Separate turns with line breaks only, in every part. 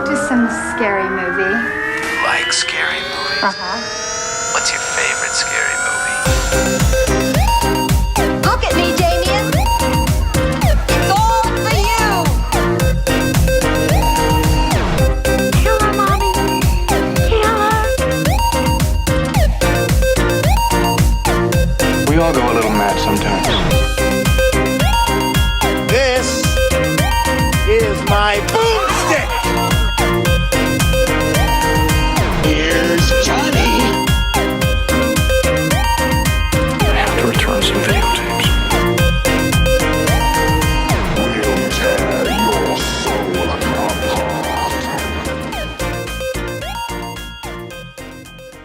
to some scary movie.
You like scary movies?
Uh-huh.
What's your favorite scary movie?
Look at me, Damien. It's all for you. Kill her, Mommy. Kill her.
We all go a little mad sometimes.
This is my boomstick. Here's Johnny.
I have to return some videotapes.
We'll tear your soul apart.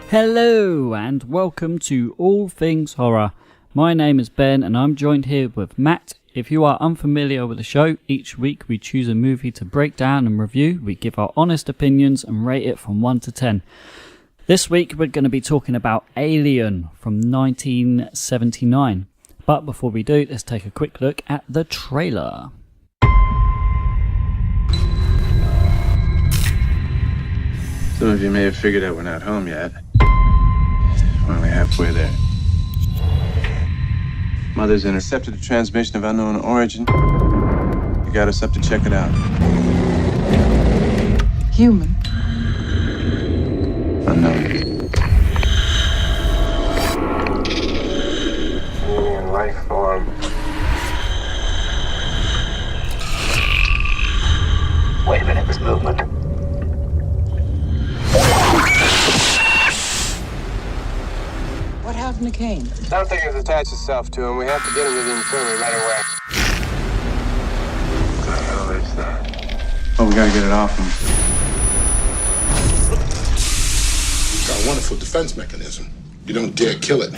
Hello and welcome to All Things Horror. My name is Ben and I'm joined here with Matt. If you are unfamiliar with the show, each week we choose a movie to break down and review. We give our honest opinions and rate it from 1 to 10. This week we're going to be talking about Alien from 1979. But before we do, let's take a quick look at the trailer.
Some of you may have figured out we're not home yet. We're only halfway there. Mother's intercepted a transmission of unknown origin. You got us up to check it out.
Human.
Unknown. Alien life form.
Wait a minute, this movement.
What happened to Kane?
Something has attached itself to him. We have to get him to the infirmary right away. What the hell is that? Oh, we gotta get it off him.
Got a wonderful defense mechanism. You don't dare kill it.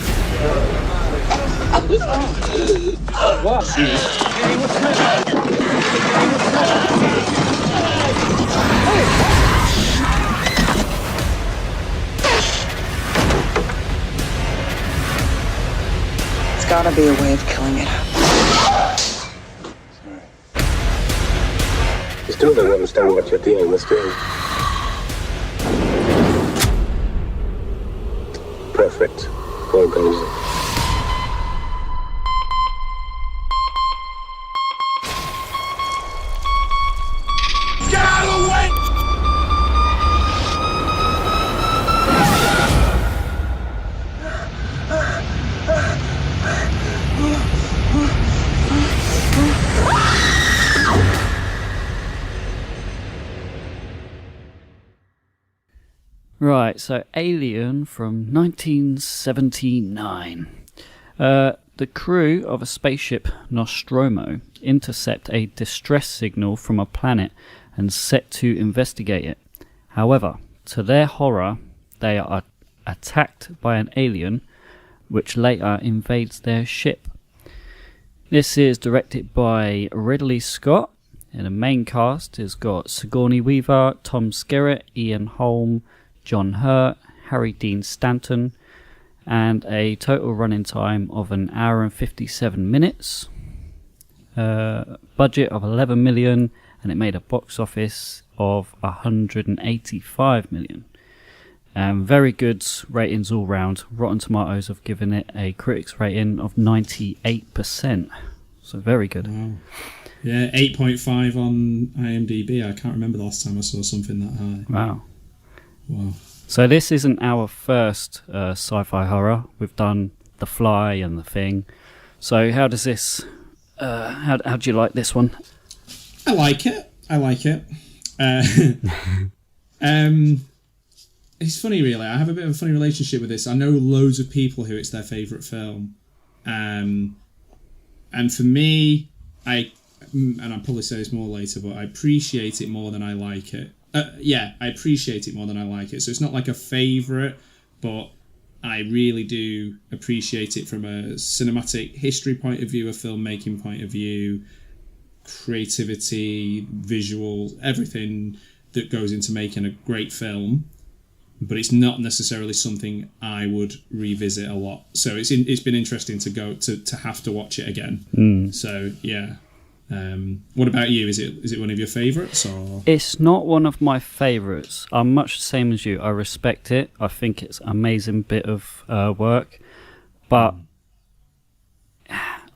There's gotta be a way of killing it.
You still don't understand what you're dealing with, do you? Perfect organism.
Get out of the way!
Right, so Alien from 1979. The crew of a spaceship Nostromo intercept a distress signal from a planet and set to investigate it. However, to their horror, they are attacked by an alien which later invades their ship. This is directed by Ridley Scott, and the main cast has got Sigourney Weaver, Tom Skerritt, Ian Holm, John Hurt, Harry Dean Stanton, and a total running time of 1 hour and 57 minutes. Budget of 11 million, and it made a box office of 185 million. Very good ratings all round. Rotten Tomatoes have given it a critics rating of 98%. So very good.
Wow. Yeah, 8.5 on IMDb. I can't remember the last time I saw something that high.
Wow.
Wow.
So this isn't our first sci-fi horror. We've done The Fly and The Thing. So how does this... how do you like this one?
I like it. It's funny, really. I have a bit of a funny relationship with this. I know loads of people who it's their favourite film. And for me, and I'll probably say this more later, but I appreciate it more than I like it. I appreciate it more than I like it. So it's not like a favourite, but I really do appreciate it from a cinematic history point of view, a filmmaking point of view, creativity, visual, everything that goes into making a great film. But it's not necessarily something I would revisit a lot. So it's been interesting to have to watch it again. So yeah. What about you? Is it one of your favourites? Or
It's not one of my favourites. I'm much the same as you. I respect it. I think it's an amazing bit of work. But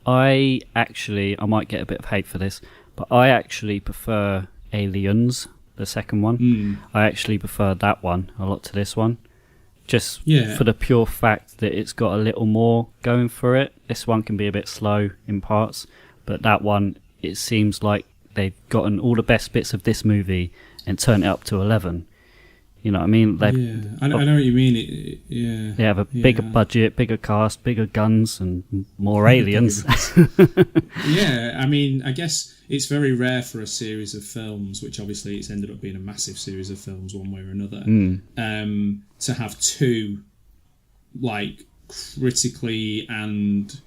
I might get a bit of hate for this, but I actually prefer Aliens, the second one. I actually prefer that one a lot to this one. Just for the pure fact that it's got a little more going for it. This one can be a bit slow in parts, but that one, it seems like they've gotten all the best bits of this movie and turned it up to 11. You know what I mean?
I know what you mean.
They have a bigger budget, bigger cast, bigger guns, and more aliens.
Yeah, I mean, I guess it's very rare for a series of films, which obviously it's ended up being a massive series of films one way or another, to have two, like, critically and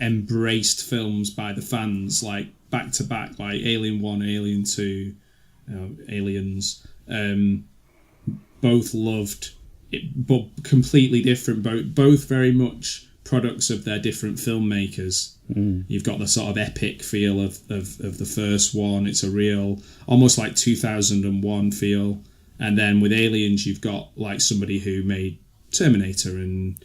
embraced films by the fans, like, back to back, like Alien 1, Alien 2, Aliens. Both loved it, but completely different. Both very much products of their different filmmakers. You've got the sort of epic feel of the first one. It's a real, almost like 2001 feel. And then with Aliens, you've got like somebody who made Terminator, and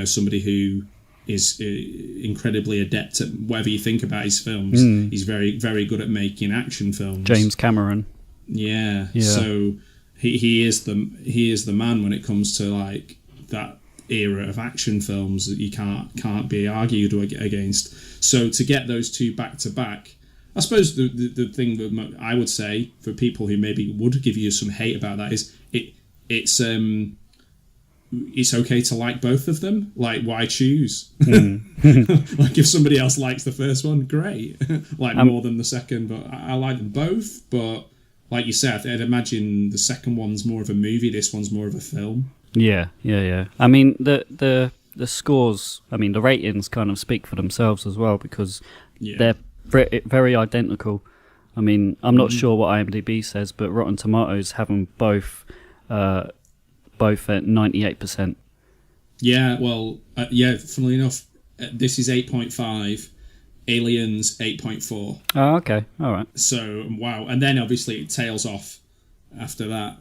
somebody who is incredibly adept at whatever you think about his films. He's very, very good at making action films.
James Cameron.
Yeah. So he is the man when it comes to like that era of action films that you can't be argued against. So to get those two back to back, I suppose the thing that I would say for people who maybe would give you some hate about that is it's okay to like both of them. Like, why choose? Like, if somebody else likes the first one, great. Like, more than the second, but I like them both. But like you said, I'd imagine the second one's more of a movie, this one's more of a film. Yeah.
I mean, the scores, I mean, the ratings kind of speak for themselves as well, because they're very identical. I mean, I'm not sure what IMDb says, but Rotten Tomatoes have them both at 98%.
Yeah, well, funnily enough, this is 8.5. Aliens 8.4.
Oh, okay, all right.
So wow, and then obviously it tails off after that.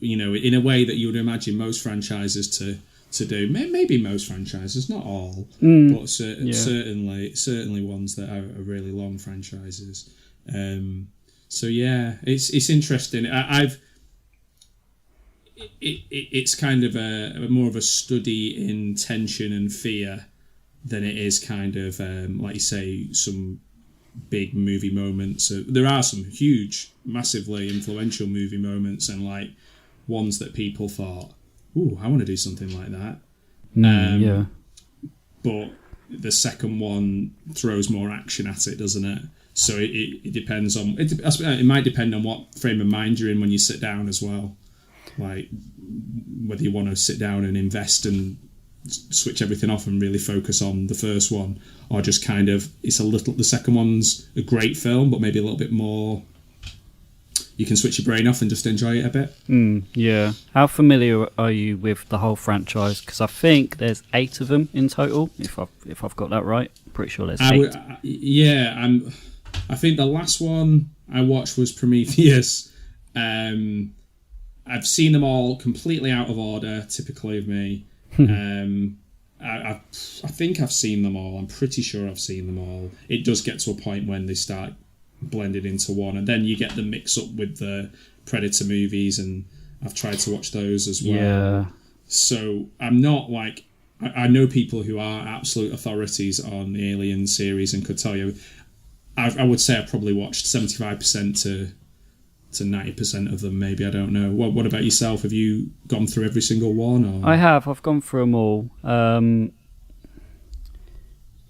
In a way that you would imagine most franchises to do. Maybe most franchises, not all, but certainly ones that are really long franchises. So yeah, it's interesting. It's kind of a more of a study in tension and fear than it is kind of, like you say, some big movie moments. There are some huge, massively influential movie moments, and like ones that people thought, "Ooh, I want to do something like that." But the second one throws more action at it, doesn't it? So it depends on it might depend on what frame of mind you're in when you sit down as well. Like whether you want to sit down and invest and switch everything off and really focus on the first one, or just kind of the second one's a great film, but maybe a little bit more you can switch your brain off and just enjoy it a bit.
How familiar are you with the whole franchise? Because I think there's 8 of them in total, if I've got that right. I'm pretty sure there's 8.
I think the last one I watched was Prometheus. I've seen them all completely out of order, typically of me. I think I've seen them all. I'm pretty sure I've seen them all. It does get to a point when they start blended into one, and then you get the mix up with the Predator movies, and I've tried to watch those as well.
Yeah.
So I'm not like... I know people who are absolute authorities on the Alien series and could tell you... I would say I probably watched 75% to 90% of them, maybe. I don't know. What about yourself? Have you gone through every single one? Or?
I have. I've gone through them all.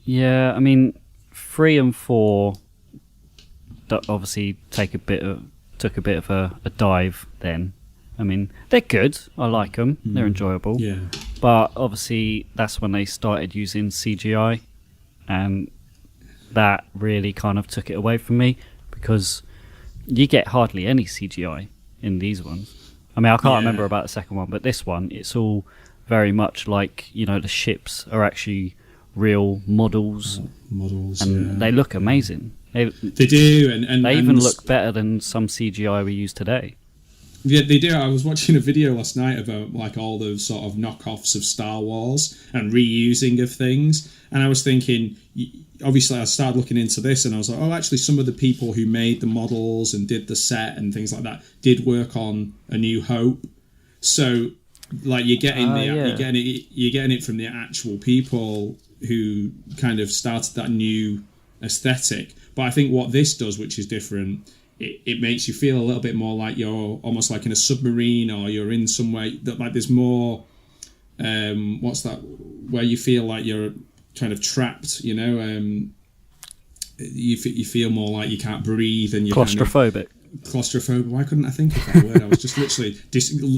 Yeah, I mean, 3 and 4 that obviously took a bit of a dive then. I mean, they're good. I like them. They're enjoyable.
Yeah.
But obviously, that's when they started using CGI, and that really kind of took it away from me, because you get hardly any CGI in these ones. I mean, I can't remember about the second one, but this one, it's all very much like, the ships are actually real models.
Models,
and they look amazing.
They do, and
they even look better than some CGI we use today.
Yeah, they do. I was watching a video last night about like all the sort of knockoffs of Star Wars and reusing of things, and I was thinking, obviously I started looking into this and I was like, oh, actually some of the people who made the models and did the set and things like that did work on A New Hope. So like you're getting it from the actual people who kind of started that new aesthetic. But I think what this does, which is different, it makes you feel a little bit more like you're almost like in a submarine, or you're in somewhere that like there's more what's that, where you feel like you're kind of trapped, you know, you feel more like you can't breathe and you're
claustrophobic.
Claustrophobic. Why couldn't I think of that word? I was just literally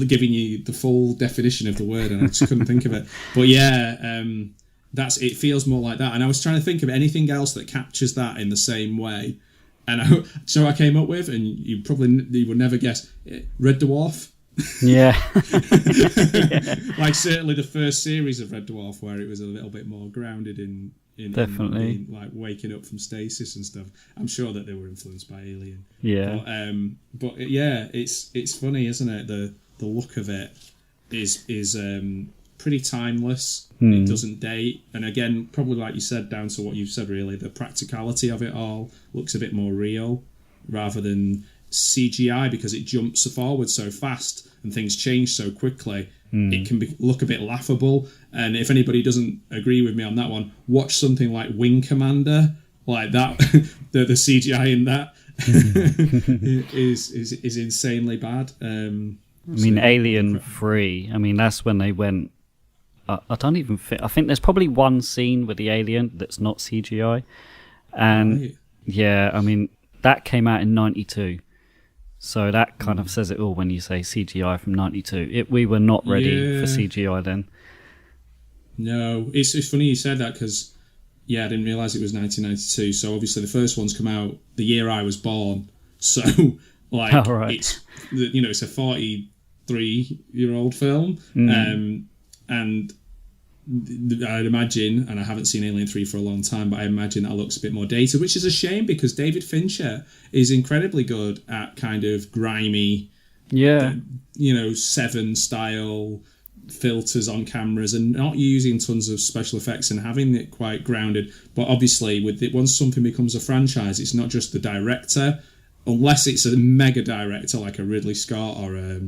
giving you the full definition of the word and I just couldn't think of it. But yeah, it feels more like that. And I was trying to think of anything else that captures that in the same way. And I came up with, and you would never guess, Red Dwarf.
Yeah.
Like certainly the first series of Red Dwarf, where it was a little bit more grounded in
definitely
in like waking up from stasis and stuff. I'm sure that they were influenced by Alien.
Yeah.
But yeah, it's funny, isn't it? The look of it is pretty timeless. It doesn't date, and again, probably like you said, down to what you've said, really, the practicality of it all looks a bit more real rather than CGI, because it jumps forward so fast and things change so quickly. It can look a bit laughable. And if anybody doesn't agree with me on that one, watch something like Wing Commander, like that. the CGI in that is insanely bad.
Alien 3. I mean, that's when they went. I don't even think. I think there's probably one scene with the alien that's not CGI, and
right.
Yeah, I mean that came out in '92, so that kind of says it all when you say CGI from '92. We were not ready for CGI then.
No, it's funny you said that, because I didn't realise it was 1992. So obviously the first one's come out the year I was born. So like, it's it's a 43-year-old film, and I'd imagine, and I haven't seen Alien 3 for a long time, but I imagine that looks a bit more dated, which is a shame, because David Fincher is incredibly good at kind of grimy, Seven style filters on cameras and not using tons of special effects and having it quite grounded. But obviously, once something becomes a franchise, it's not just the director, unless it's a mega director like a Ridley Scott or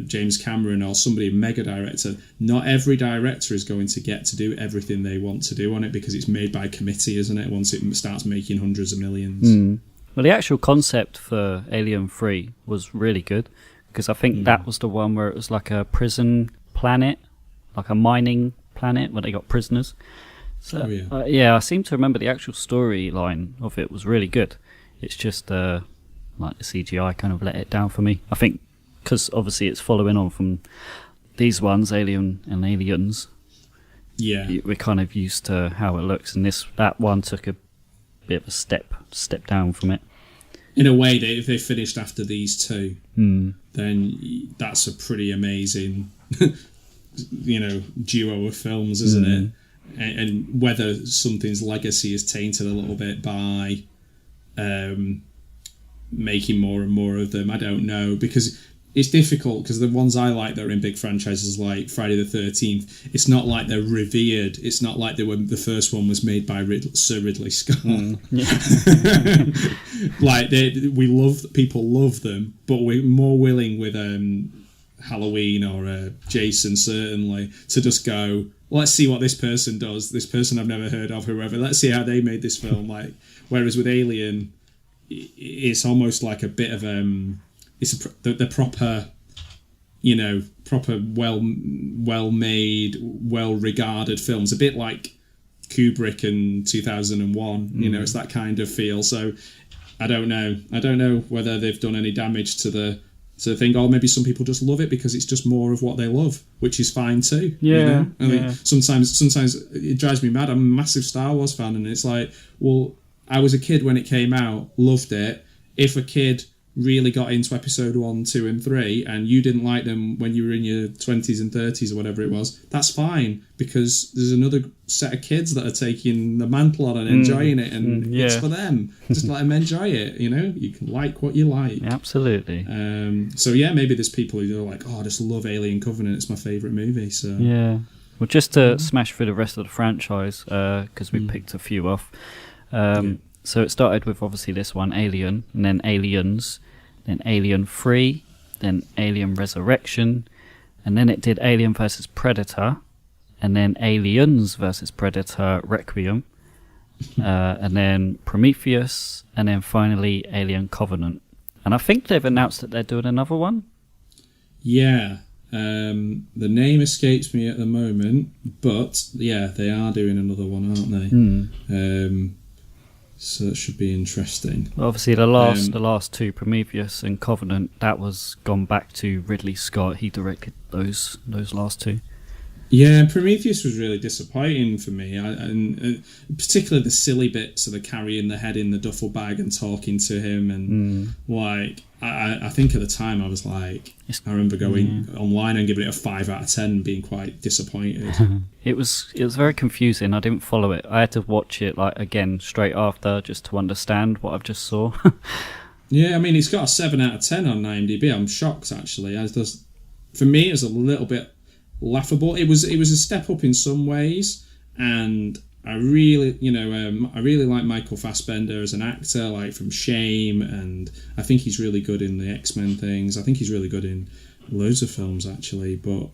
James Cameron or somebody, mega director. Not every director is going to get to do everything they want to do on it, because it's made by committee, isn't it, once it starts making hundreds of millions.
Well, the actual concept for Alien 3 was really good, because I think that was the one where it was like a prison planet, like a mining planet where they got prisoners. So I seem to remember the actual storyline of it was really good. It's just like the CGI kind of let it down for me, I think, because obviously it's following on from these ones, Alien and Aliens. Yeah, we're kind of used to how it looks, and that one took a bit of a step down from it.
In a way, if they finished after these two, then that's a pretty amazing, duo of films, isn't it? And whether something's legacy is tainted a little bit by making more and more of them, I don't know, because it's difficult, because the ones I like that are in big franchises like Friday the 13th, it's not like they're revered. It's not like the first one was made by Sir Ridley Scott. Like people love them, but we're more willing with Halloween or Jason, certainly, to just go, let's see what this person does. This person I've never heard of, whoever. Let's see how they made this film. Like, whereas with Alien, it's almost like a bit of the proper, proper well made, well regarded films. A bit like Kubrick and 2001. It's that kind of feel. So I don't know whether they've done any damage to the thing, or maybe some people just love it because it's just more of what they love, which is fine too. I mean, sometimes it drives me mad. I'm a massive Star Wars fan, and it's like, well, I was a kid when it came out, loved it. If a kid really got into episode 1, 2, and 3, and you didn't like them when you were in your 20s and 30s or whatever it was, that's fine, because there's another set of kids that are taking the mantle on and enjoying it, and it's for them. Just let them enjoy it, you know? You can like what you like.
Absolutely.
So yeah, maybe there's people who are like, oh, I just love Alien Covenant, it's my favourite movie, so...
Yeah. Well, just to smash through the rest of the franchise, because we picked a few off. So it started with obviously this one, Alien, and then Aliens, then Alien 3, then Alien Resurrection, and then it did Alien vs Predator, and then Aliens vs Predator Requiem, and then Prometheus, and then finally Alien Covenant. And I think they've announced that they're doing another one.
Yeah. The name escapes me at the moment, but yeah, they are doing another one, aren't they? So that should be interesting.
Obviously, the last two, Prometheus and Covenant, that was gone back to Ridley Scott. He directed those last two.
Yeah, Prometheus was really disappointing for me, and particularly the silly bits of the carrying the head in the duffel bag and talking to him, and like I think at the time I was like, I remember going online and giving it a 5 out of 10, and being quite disappointed.
It was very confusing. I didn't follow it. I had to watch it like again straight after just to understand what I've just saw.
Yeah, I mean it's got a 7 out of 10 on IMDb. I'm shocked actually. For me, it was a little bit laughable. It was a step up in some ways, and I really, I really like Michael Fassbender as an actor, like from Shame, and I think he's really good in the X-Men things. I think he's really good in loads of films actually, but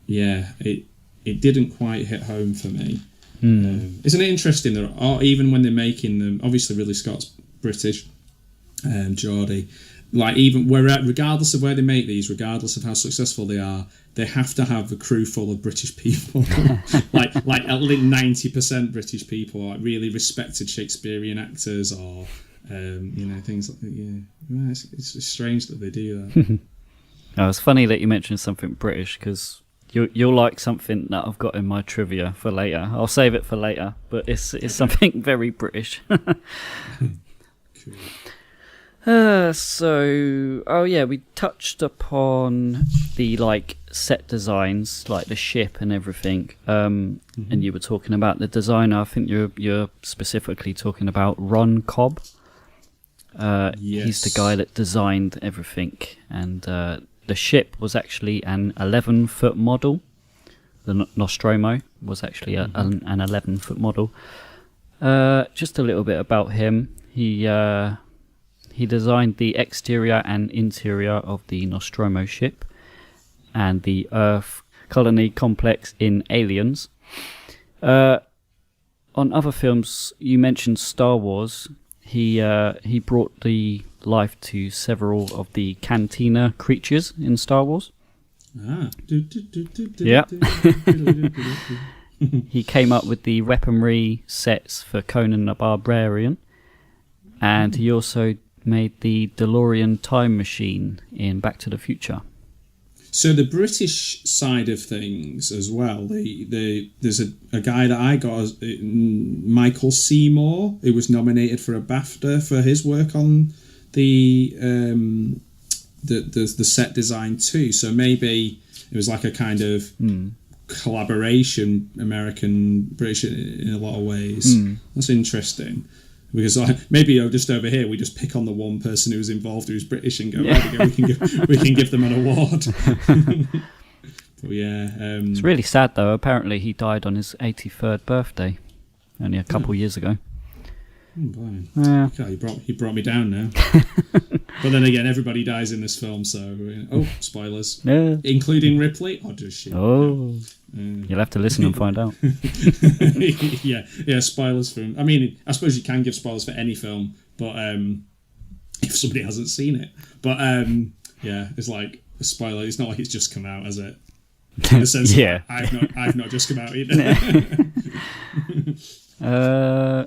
yeah, it didn't quite hit home for me. Isn't it interesting that even when they're making them, obviously Ridley Scott's British, Geordie, like even regardless of where they make these, regardless of how successful they are, they have to have a crew full of British people, like at least 90% British people, like really respected Shakespearean actors, or things like that. Yeah, it's strange that they do that.
Oh, it's funny that you mentioned something British, because you'll like something that I've got in my trivia for later. I'll save it for later, but it's something very British.
Cool.
We touched upon the set designs, like the ship and everything. And you were talking about the designer. I think you're specifically talking about Ron Cobb. Yes. He's the guy that designed everything, and the ship was actually an 11-foot model. The Nostromo was actually an 11-foot model. Just a little bit about him. He designed the exterior and interior of the Nostromo ship and the Earth colony complex in Aliens. On other films, you mentioned Star Wars. He brought the life to several of the Cantina creatures in Star Wars. Yeah. He came up with the weaponry sets for Conan the Barbarian, and he also made the DeLorean time machine in Back to the Future.
So the British side of things as well, there's a guy that I got, Michael Seymour, who was nominated for a BAFTA for his work on the set design too. So maybe it was like a kind of collaboration, American British in a lot of ways. That's interesting. Because maybe just over here we just pick on the one person who was involved who's British and go, we can give them an award. But yeah,
it's really sad though. Apparently he died on his 83rd birthday, only a couple years ago.
Yeah. Okay, he brought me down now. But then again, everybody dies in this film, so spoilers.
Yeah.
Including Ripley. Or does she?
Oh. You'll have to listen and find out.
yeah, spoilers for him. I mean, I suppose you can give spoilers for any film, but if somebody hasn't seen it. But yeah, it's like a spoiler. It's not like it's just come out, has it? In the sense
yeah.
I've not just come out either.
I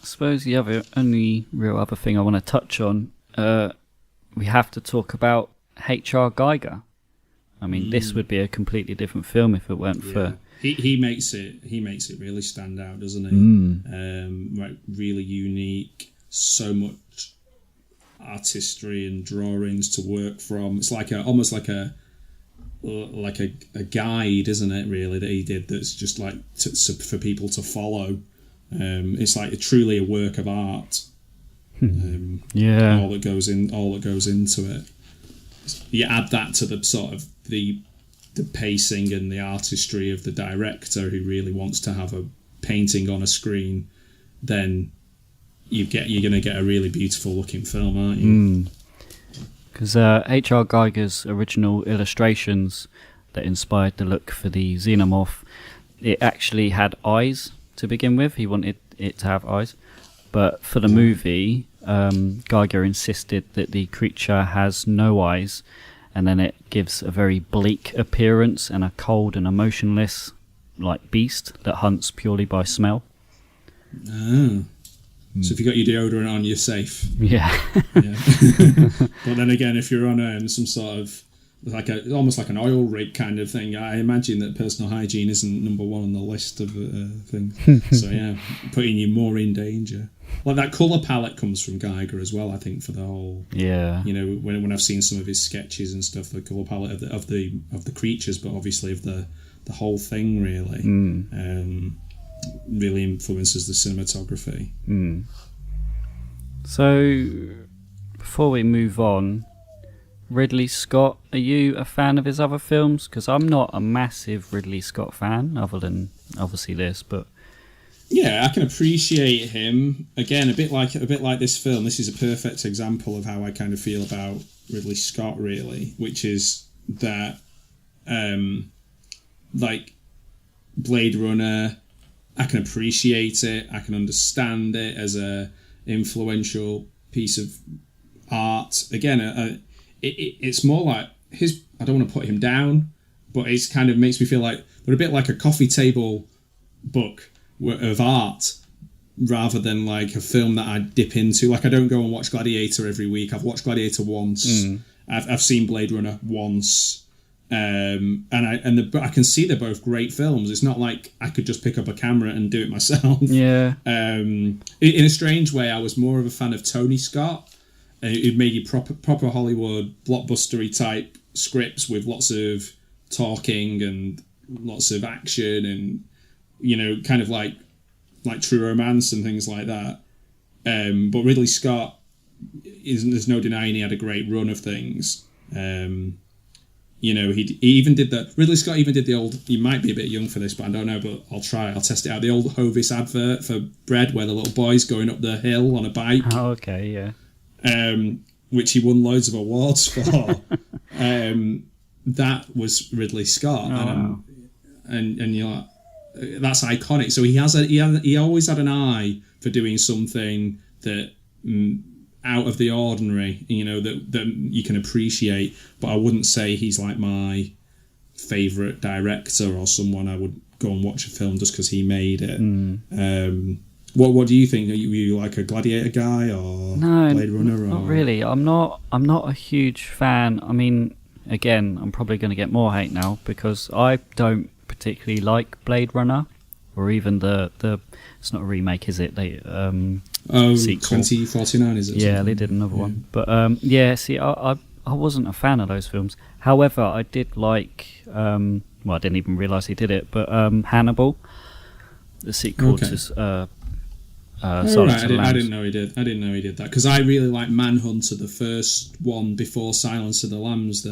suppose the only real other thing I want to touch on, we have to talk about H.R. Geiger. I mean, this would be a completely different film if it weren't for...
He makes it really stand out, doesn't he? Like really unique, so much... artistry and drawings to work from. It's like almost like a guide, isn't it? Really, that he did. That's just like for people to follow. It's like truly a work of art. All that goes into it. You add that to the sort of the pacing and the artistry of the director, who really wants to have a painting on a screen, then you're going to get a really beautiful looking film, aren't you?
Because H.R. Geiger's original illustrations that inspired the look for the xenomorph, it actually had eyes to begin with. He wanted it to have eyes, but for the movie, Geiger insisted that the creature has no eyes, and then it gives a very bleak appearance and a cold and emotionless like beast that hunts purely by smell.
So if you got your deodorant on, you're safe.
Yeah.
But then again, if you're on some sort of almost like an oil rig kind of thing, I imagine that personal hygiene isn't number one on the list of things. So yeah, putting you more in danger. Like that colour palette comes from Geiger as well, I think, for the whole.
Yeah.
You know, when I've seen some of his sketches and stuff, the colour palette of the creatures, but obviously of the whole thing, really. Really influences the cinematography.
So, before we move on, Ridley Scott, are you a fan of his other films? Because I'm not a massive Ridley Scott fan, other than obviously this, but
yeah, I can appreciate him. Again, a bit like this film. This is a perfect example of how I kind of feel about Ridley Scott, really, which is that, like Blade Runner, I can appreciate it. I can understand it as a influential piece of art. Again, it's more like his. I don't want to put him down, but it's kind of makes me feel like they're a bit like a coffee table book of art, rather than like a film that I dip into. Like I don't go and watch Gladiator every week. I've watched Gladiator once. I've seen Blade Runner once. I can see they're both great films. It's not like I could just pick up a camera and do it myself.
Yeah.
In a strange way, I was more of a fan of Tony Scott, who made you proper Hollywood blockbustery type scripts with lots of talking and lots of action and, you know, kind of like True Romance and things like that. But Ridley Scott, there's no denying he had a great run of things. You know, he even did the... Ridley Scott even did the old... You might be a bit young for this, but I don't know, but I'll try. I'll test it out. The old Hovis advert for bread where the little boy's going up the hill on a bike.
Oh, okay, yeah.
Which he won loads of awards for. That was Ridley Scott.
Oh, wow.
And you're like... That's iconic. So he always had an eye for doing something that... out of the ordinary, you know, that you can appreciate, but I wouldn't say he's like my favourite director or someone I would go and watch a film just because he made it. What do you think? Are you like a Gladiator guy or Blade Runner?
Not really. I'm not a huge fan. I mean, again, I'm probably going to get more hate now because I don't particularly like Blade Runner or even the it's not a remake, is it? Sequel.
2049, is it?
Yeah, they did another one. But see, I wasn't a fan of those films. However, I did like, I didn't even realise he did it, but Hannibal, the sequel to Silence of the Lambs.
I didn't know he did that, because I really like Manhunter, the first one before Silence of the Lambs,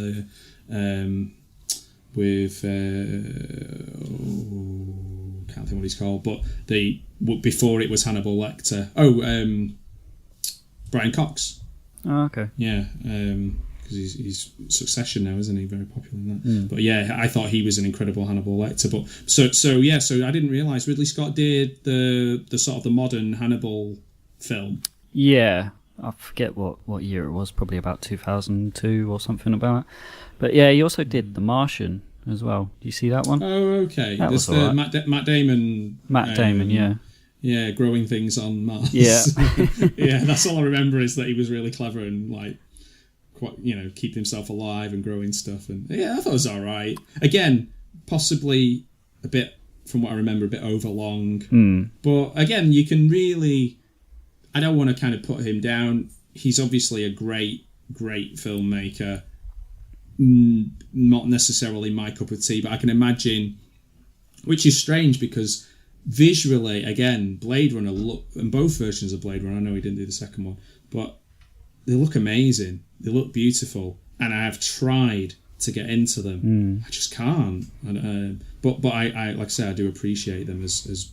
with can't think what he's called, but before it was Hannibal Lecter. Brian Cox.
Oh, okay.
Yeah, because he's Succession now, isn't he? Very popular in that. But yeah, I thought he was an incredible Hannibal Lecter. But so I didn't realise Ridley Scott did the sort of the modern Hannibal film.
Yeah, I forget what year it was. Probably about 2002 or something about it. But yeah, he also did The Martian as well. Do you see that one?
Oh, okay.
That was
the
right.
Matt Damon.
Matt Damon, yeah.
Yeah, growing things on Mars.
Yeah.
Yeah, that's all I remember is that he was really clever and like, quite, you know, keeping himself alive and growing stuff. And yeah, I thought it was all right. Again, possibly a bit, from what I remember, a bit overlong. But again, you can really, I don't want to kind of put him down. he's obviously a great filmmaker. Not necessarily my cup of tea, but I can imagine, which is strange because visually, again, Blade Runner look, and both versions of Blade Runner, I know he didn't do the second one, but they look amazing. They look beautiful, and I have tried to get into them. I just can't. And, but I like I say, I do appreciate them as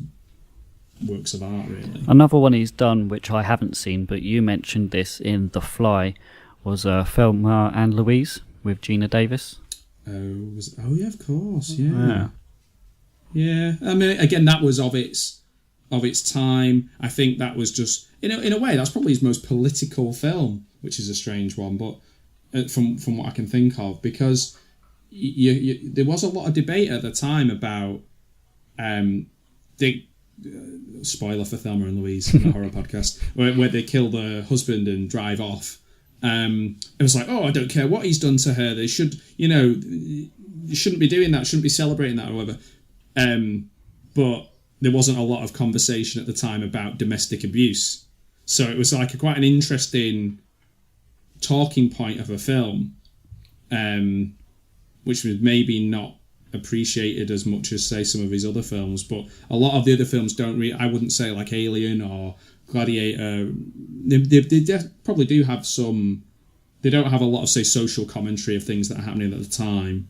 works of art, really.
Another one he's done, which I haven't seen, but you mentioned this in The Fly, was Thelma and Louise with Gina Davis.
Oh yeah, of course, yeah. I mean, again, that was of its time. I think that was just in a way that's probably his most political film, which is a strange one, but from what I can think of, because there was a lot of debate at the time about spoiler for Thelma and Louise in a horror podcast where they kill the husband and drive off. It was like, I don't care what he's done to her. They should, you shouldn't be doing that. Shouldn't be celebrating that, or whatever. But there wasn't a lot of conversation at the time about domestic abuse, so it was like quite an interesting talking point of a film, which was maybe not appreciated as much as, say, some of his other films. But a lot of the other films don't I wouldn't say, like Alien or Gladiator, they probably do have some. They don't have a lot of, say, social commentary of things that are happening at the time.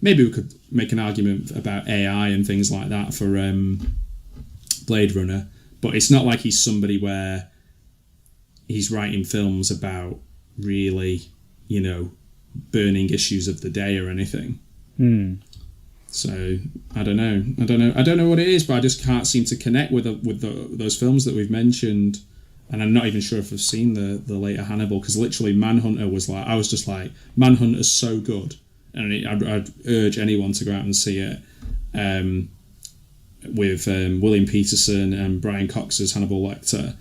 Maybe we could make an argument about AI and things like that for Blade Runner, but it's not like he's somebody where he's writing films about really, burning issues of the day or anything. So I don't know what it is, but I just can't seem to connect with those films that we've mentioned. And I'm not even sure if I've seen the later Hannibal, because literally Manhunter was like, I was just like, Manhunter's so good, and I'd urge anyone to go out and see it. With William Peterson and Brian Cox as Hannibal Lecter.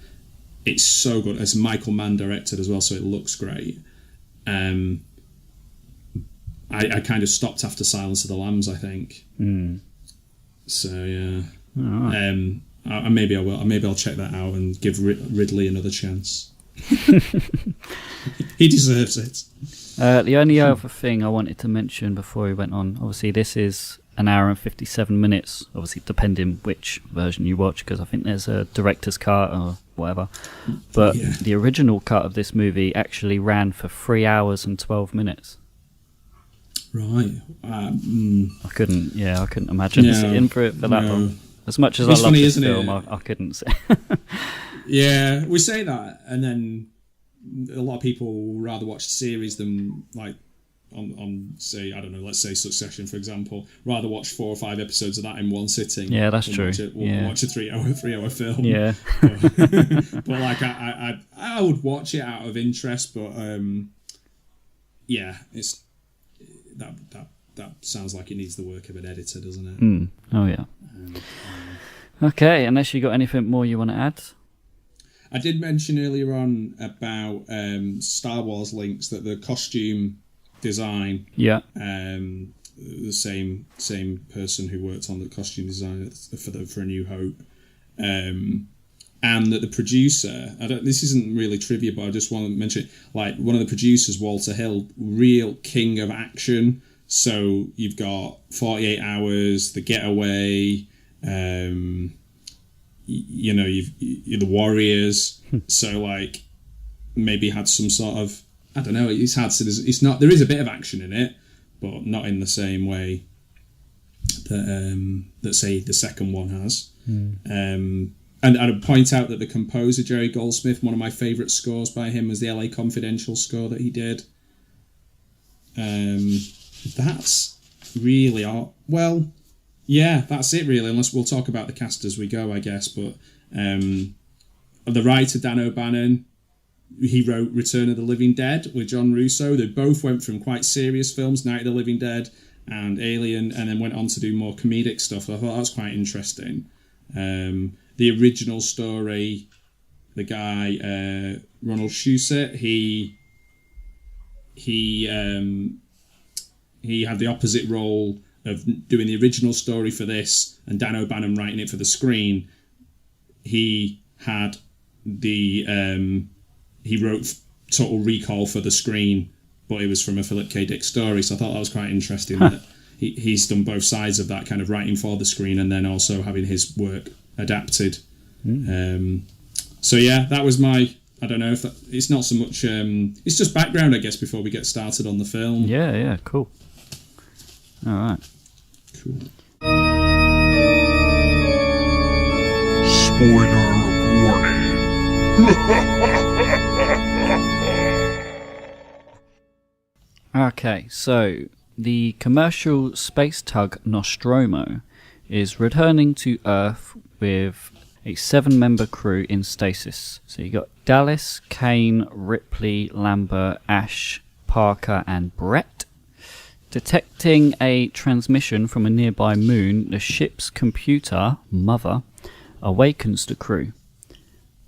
It's so good. It's Michael Mann directed as well, so it looks great. I kind of stopped after Silence of the Lambs, I think. So yeah, maybe I will. Maybe I'll check that out and give Ridley another chance. He deserves it.
The only other thing I wanted to mention before we went on, obviously this is an hour and 57 minutes, obviously depending which version you watch, because I think there's a director's cut or whatever. But the original cut of this movie actually ran for 3 hours and 12 minutes.
Right.
I couldn't imagine sitting for it for that long. As much as I love this film, I couldn't sit.
Yeah, we say that, and then a lot of people rather watch the series than, like, on say, I don't know, let's say Succession, for example, rather watch 4 or 5 episodes of that in one sitting.
Yeah, that's true.
Watch a 3 hour film.
Yeah.
But like, I would watch it out of interest, but it's that sounds like it needs the work of an editor, doesn't it?
Oh yeah. Okay, unless you got anything more you want to add.
I did mention earlier on about Star Wars links, that the costume design, the same person who worked on the costume design for A New Hope, and that the producer, this isn't really trivia, but I just want to mention it, like, one of the producers, Walter Hill, real king of action. So you've got 48 Hours, The Getaway, you've the Warriors. So, like, maybe had some sort of, I don't know, there is a bit of action in it, but not in the same way that say the second one has. And I'd point out that the composer Jerry Goldsmith, one of my favourite scores by him was the LA Confidential score that he did. That's really all. Well, yeah, that's it really, unless we'll talk about the cast as we go, I guess. But the writer Dan O'Bannon, he wrote Return of the Living Dead with John Russo. They both went from quite serious films, Night of the Living Dead and Alien, and then went on to do more comedic stuff. I thought that was quite interesting. The original story, the guy Ronald Shusett, he had the opposite role of doing the original story for this, and Dan O'Bannon writing it for the screen. He had the he wrote Total Recall for the screen, but it was from a Philip K. Dick story. So I thought that was quite interesting that he's done both sides of that, kind of writing for the screen and then also having his work adapted. So yeah, that was my... I don't know if it's not so much... it's just background, I guess, before we get started on the film.
Yeah, cool. All right.
Cool.
Spoiler warning.
Okay, so the commercial space tug Nostromo is returning to Earth with a 7-member crew in stasis. So you got Dallas, Kane, Ripley, Lambert, Ash, Parker, and Brett. Detecting a transmission from a nearby moon, the ship's computer, Mother, awakens the crew.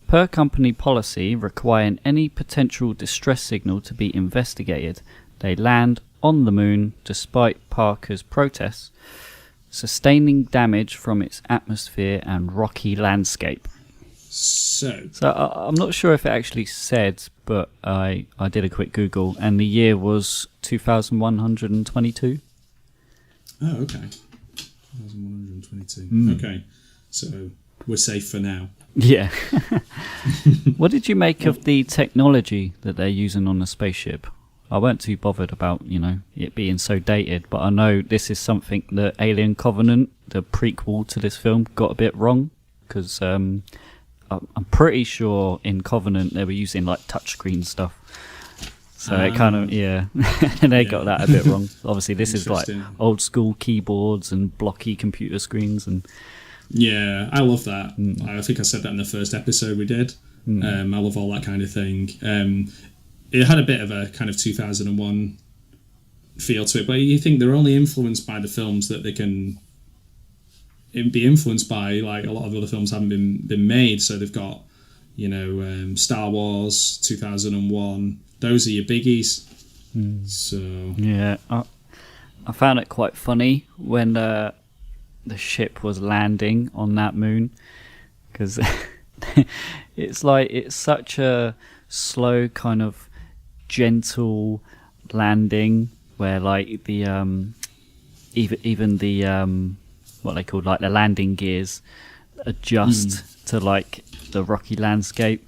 Per company policy requiring any potential distress signal to be investigated, they land on the moon despite Parker's protests, sustaining damage from its atmosphere and rocky landscape.
So
I'm not sure if it actually said, but I did a quick Google, and the year was 2122.
Oh, okay. 2122. Okay, so we're safe for now.
Yeah. What did you make of the technology that they're using on the spaceship? I weren't too bothered about, it being so dated, but I know this is something that Alien Covenant, the prequel to this film, got a bit wrong, because I'm pretty sure in Covenant they were using like touchscreen stuff. So it kind of, and they got that a bit wrong. Obviously this is like old school keyboards and blocky computer screens. And
yeah, I love that. I think I said that in the first episode we did. I love all that kind of thing. It had a bit of a kind of 2001 feel to it, but you think they're only influenced by the films that they can be influenced by. Like a lot of other films haven't been made, so they've got Star Wars, 2001. Those are your biggies. So
yeah, I found it quite funny when the ship was landing on that moon, because it's such a slow kind of gentle landing where like the even the what they called like the landing gears adjust to like the rocky landscape,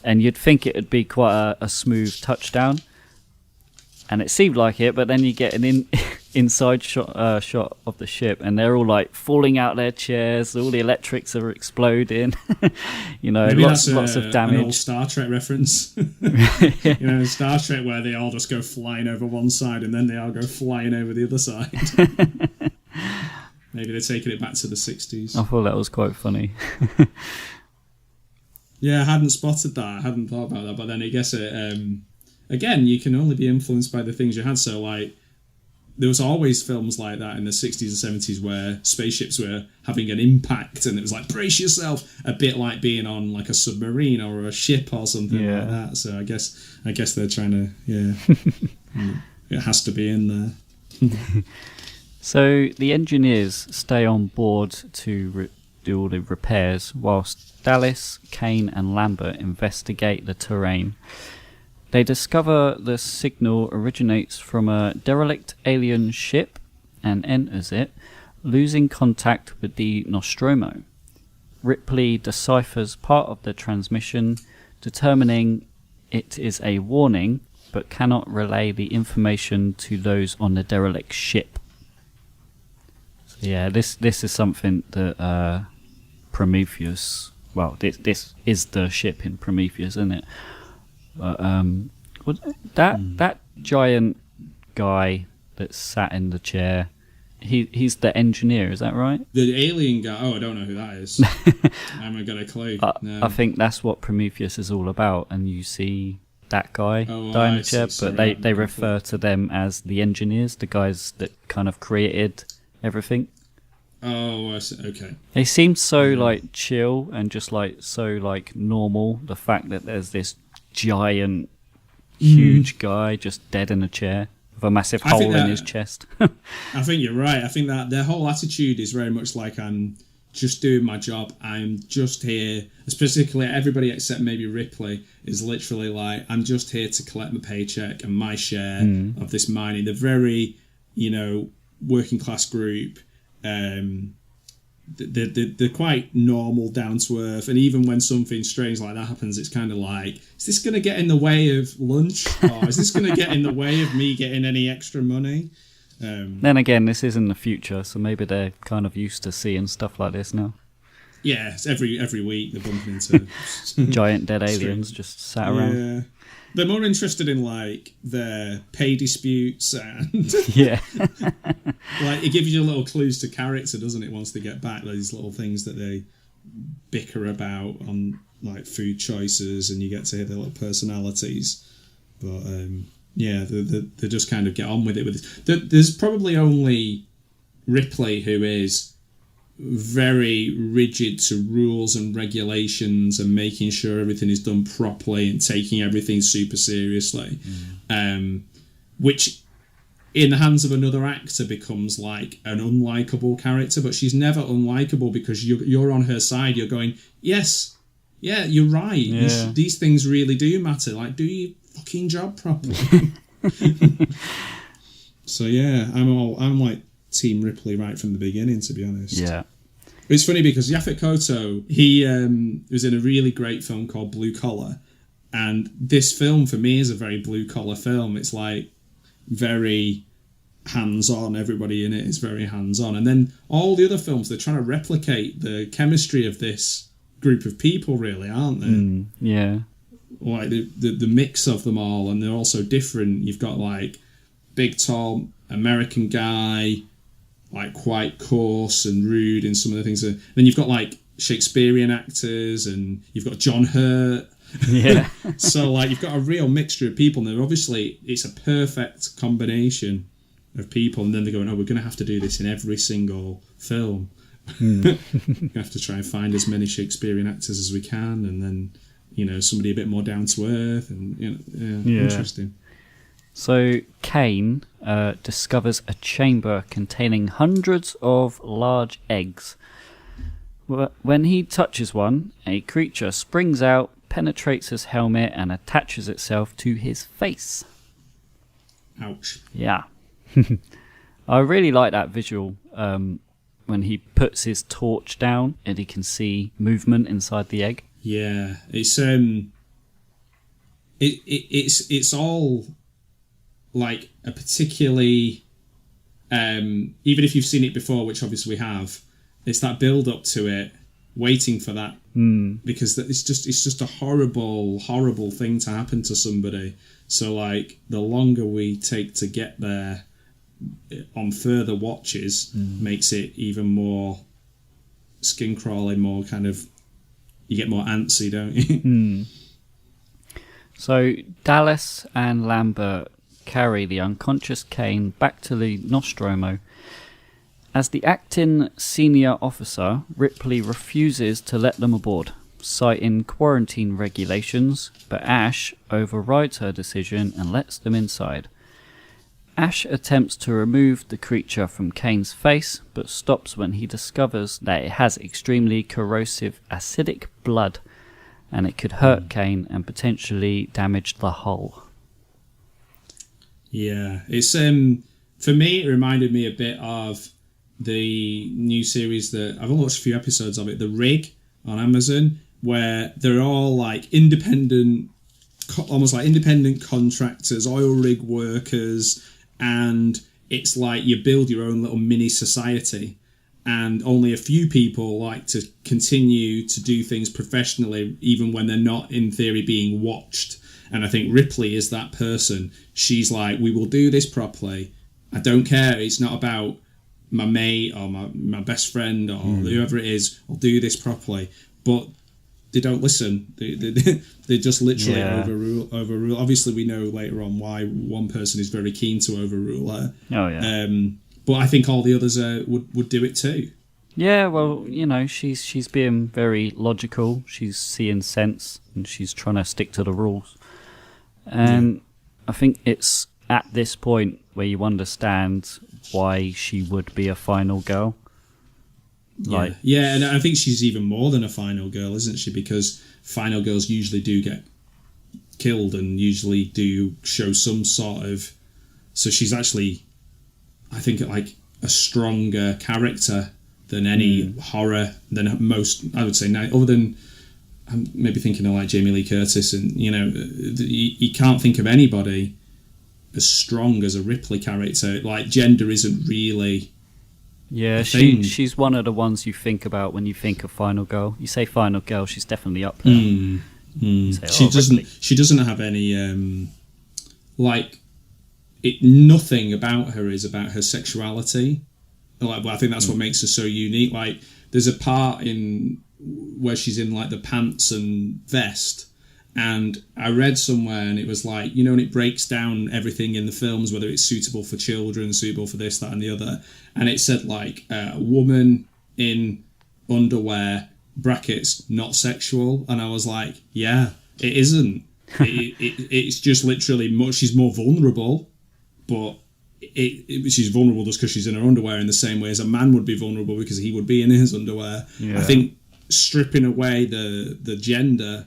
and you'd think it would be quite a smooth touchdown, and it seemed like it, but then you get an inside shot of the ship, and they're all like falling out their chairs, all the electrics are exploding. Lots of damage.
An old Star Trek reference. Star Trek, where they all just go flying over one side and then they all go flying over the other side. Maybe they're taking it back to the 60s.
I thought that was quite funny.
Yeah, I hadn't spotted that. I hadn't thought about that, but then I guess again, you can only be influenced by the things you had. So like, there was always films like that in the 60s and 70s where spaceships were having an impact, and it was like, brace yourself, a bit like being on like a submarine or a ship or something like that. So I guess they're trying to, it has to be in there.
So the engineers stay on board to do all the repairs, whilst Dallas, Kane and Lambert investigate the terrain. They discover the signal originates from a derelict alien ship and enters it, losing contact with the Nostromo. Ripley deciphers part of the transmission, determining it is a warning, but cannot relay the information to those on the derelict ship. So yeah, this is something that Prometheus... Well, this is the ship in Prometheus, isn't it? That giant guy that sat in the chair, he's the engineer, is that right?
The alien guy. Oh, I don't know who that is. I haven't got a clue. No.
I think that's what Prometheus is all about, and you see that guy die in the chair, but they refer to them as the engineers, the guys that kind of created everything.
Oh, I see. Okay.
They seem so like chill and just like so like normal. The fact that there's this giant, huge guy just dead in a chair with a massive hole in his chest.
I think you're right. I think that their whole attitude is very much like just doing my job. I'm just here, specifically everybody except maybe Ripley is literally like, I'm just here to collect my paycheck and my share of this mining. The very, working class group. They're quite normal, down to earth, and even when something strange like that happens, it's kind of like, is this going to get in the way of lunch, or is this going to get in the way of me getting any extra money?
Then again, this is in the future, so maybe they're kind of used to seeing stuff like this now.
Yeah, it's every week they're bumping into
giant dead aliens just sat around.
Yeah. They're more interested in like their pay disputes and
yeah,
like it gives you little clues to character, doesn't it? Once they get back, these little things that they bicker about on like food choices, and you get to hear their little personalities. But they just kind of get on with it. There's probably only Ripley who is very rigid to rules and regulations and making sure everything is done properly and taking everything super seriously, which in the hands of another actor becomes like an unlikable character. But she's never unlikable because you're on her side. You're going, yes, yeah, you're right.
Yeah.
These things really do matter. Like, do your fucking job properly. So yeah, I'm like Team Ripley right from the beginning, to be honest.
Yeah.
It's funny because Yaphet Kotto, he was in a really great film called Blue Collar, and this film for me is a very blue collar film. It's like very hands-on. Everybody in it is very hands-on. And then all the other films, they're trying to replicate the chemistry of this group of people, really, aren't they?
Yeah.
Like the mix of them all, and they're also different. You've got like big, tall American guy, like quite coarse and rude in some of the things. Then you've got like Shakespearean actors, and you've got John Hurt.
Yeah.
So like you've got a real mixture of people, and obviously it's a perfect combination of people. And then they're going, oh, we're going to have to do this in every single film. We have to try and find as many Shakespearean actors as we can, and then somebody a bit more down to earth, and interesting.
So Kane discovers a chamber containing hundreds of large eggs. When he touches one, a creature springs out, penetrates his helmet, and attaches itself to his face.
Ouch.
Yeah. I really like that visual when he puts his torch down and he can see movement inside the egg.
Yeah, it's it's all like a particularly even if you've seen it before, which obviously we have, it's that build up to it, waiting for that, because it's just a horrible thing to happen to somebody. So like the longer we take to get there on further watches makes it even more skin crawling, more kind of, you get more antsy, don't you?
So Dallas and Lambert carry the unconscious Kane back to the Nostromo. As the acting senior officer, Ripley refuses to let them aboard, citing quarantine regulations, but Ash overrides her decision and lets them inside. Ash attempts to remove the creature from Kane's face, but stops when he discovers that it has extremely corrosive acidic blood, and it could hurt Kane and potentially damage the hull.
Yeah, it's for me it reminded me a bit of the new series that I've only watched a few episodes of it, The Rig on Amazon, where they're all like independent, almost like independent contractors, oil rig workers, and it's like you build your own little mini society, and only a few people like to continue to do things professionally even when they're not in theory being watched. And I think Ripley is that person. She's like, we will do this properly. I don't care. It's not about my mate or my best friend or whoever it is. I'll do this properly. But they don't listen. They just literally overrule. Obviously, we know later on why one person is very keen to overrule her.
Oh, yeah.
But I think all the others would do it too.
Yeah, well, she's being very logical. She's seeing sense, and she's trying to stick to the rules. And I think it's at this point where you understand why she would be a final girl.
Yeah, and I think she's even more than a final girl, isn't she? Because final girls usually do get killed and usually do show some sort of... So she's actually, I think, like a stronger character than any horror, than most, I would say, now, other than... I'm maybe thinking of like Jamie Lee Curtis, and you can't think of anybody as strong as a Ripley character. Like, gender isn't really...
Yeah, she's one of the ones you think about when you think of Final Girl. You say Final Girl, she's definitely up there. Say,
She doesn't have any nothing about her is about her sexuality. Like, well, I think that's what makes her so unique. Like, there's a part in where she's in like the pants and vest, and I read somewhere, and it was like, and it breaks down everything in the films, whether it's suitable for children, suitable for this, that, and the other, and it said like a woman in underwear brackets not sexual, and I was like, yeah, it isn't. It's just literally she's more vulnerable, but she's vulnerable just because she's in her underwear, in the same way as a man would be vulnerable because he would be in his underwear. Yeah. I think stripping away the gender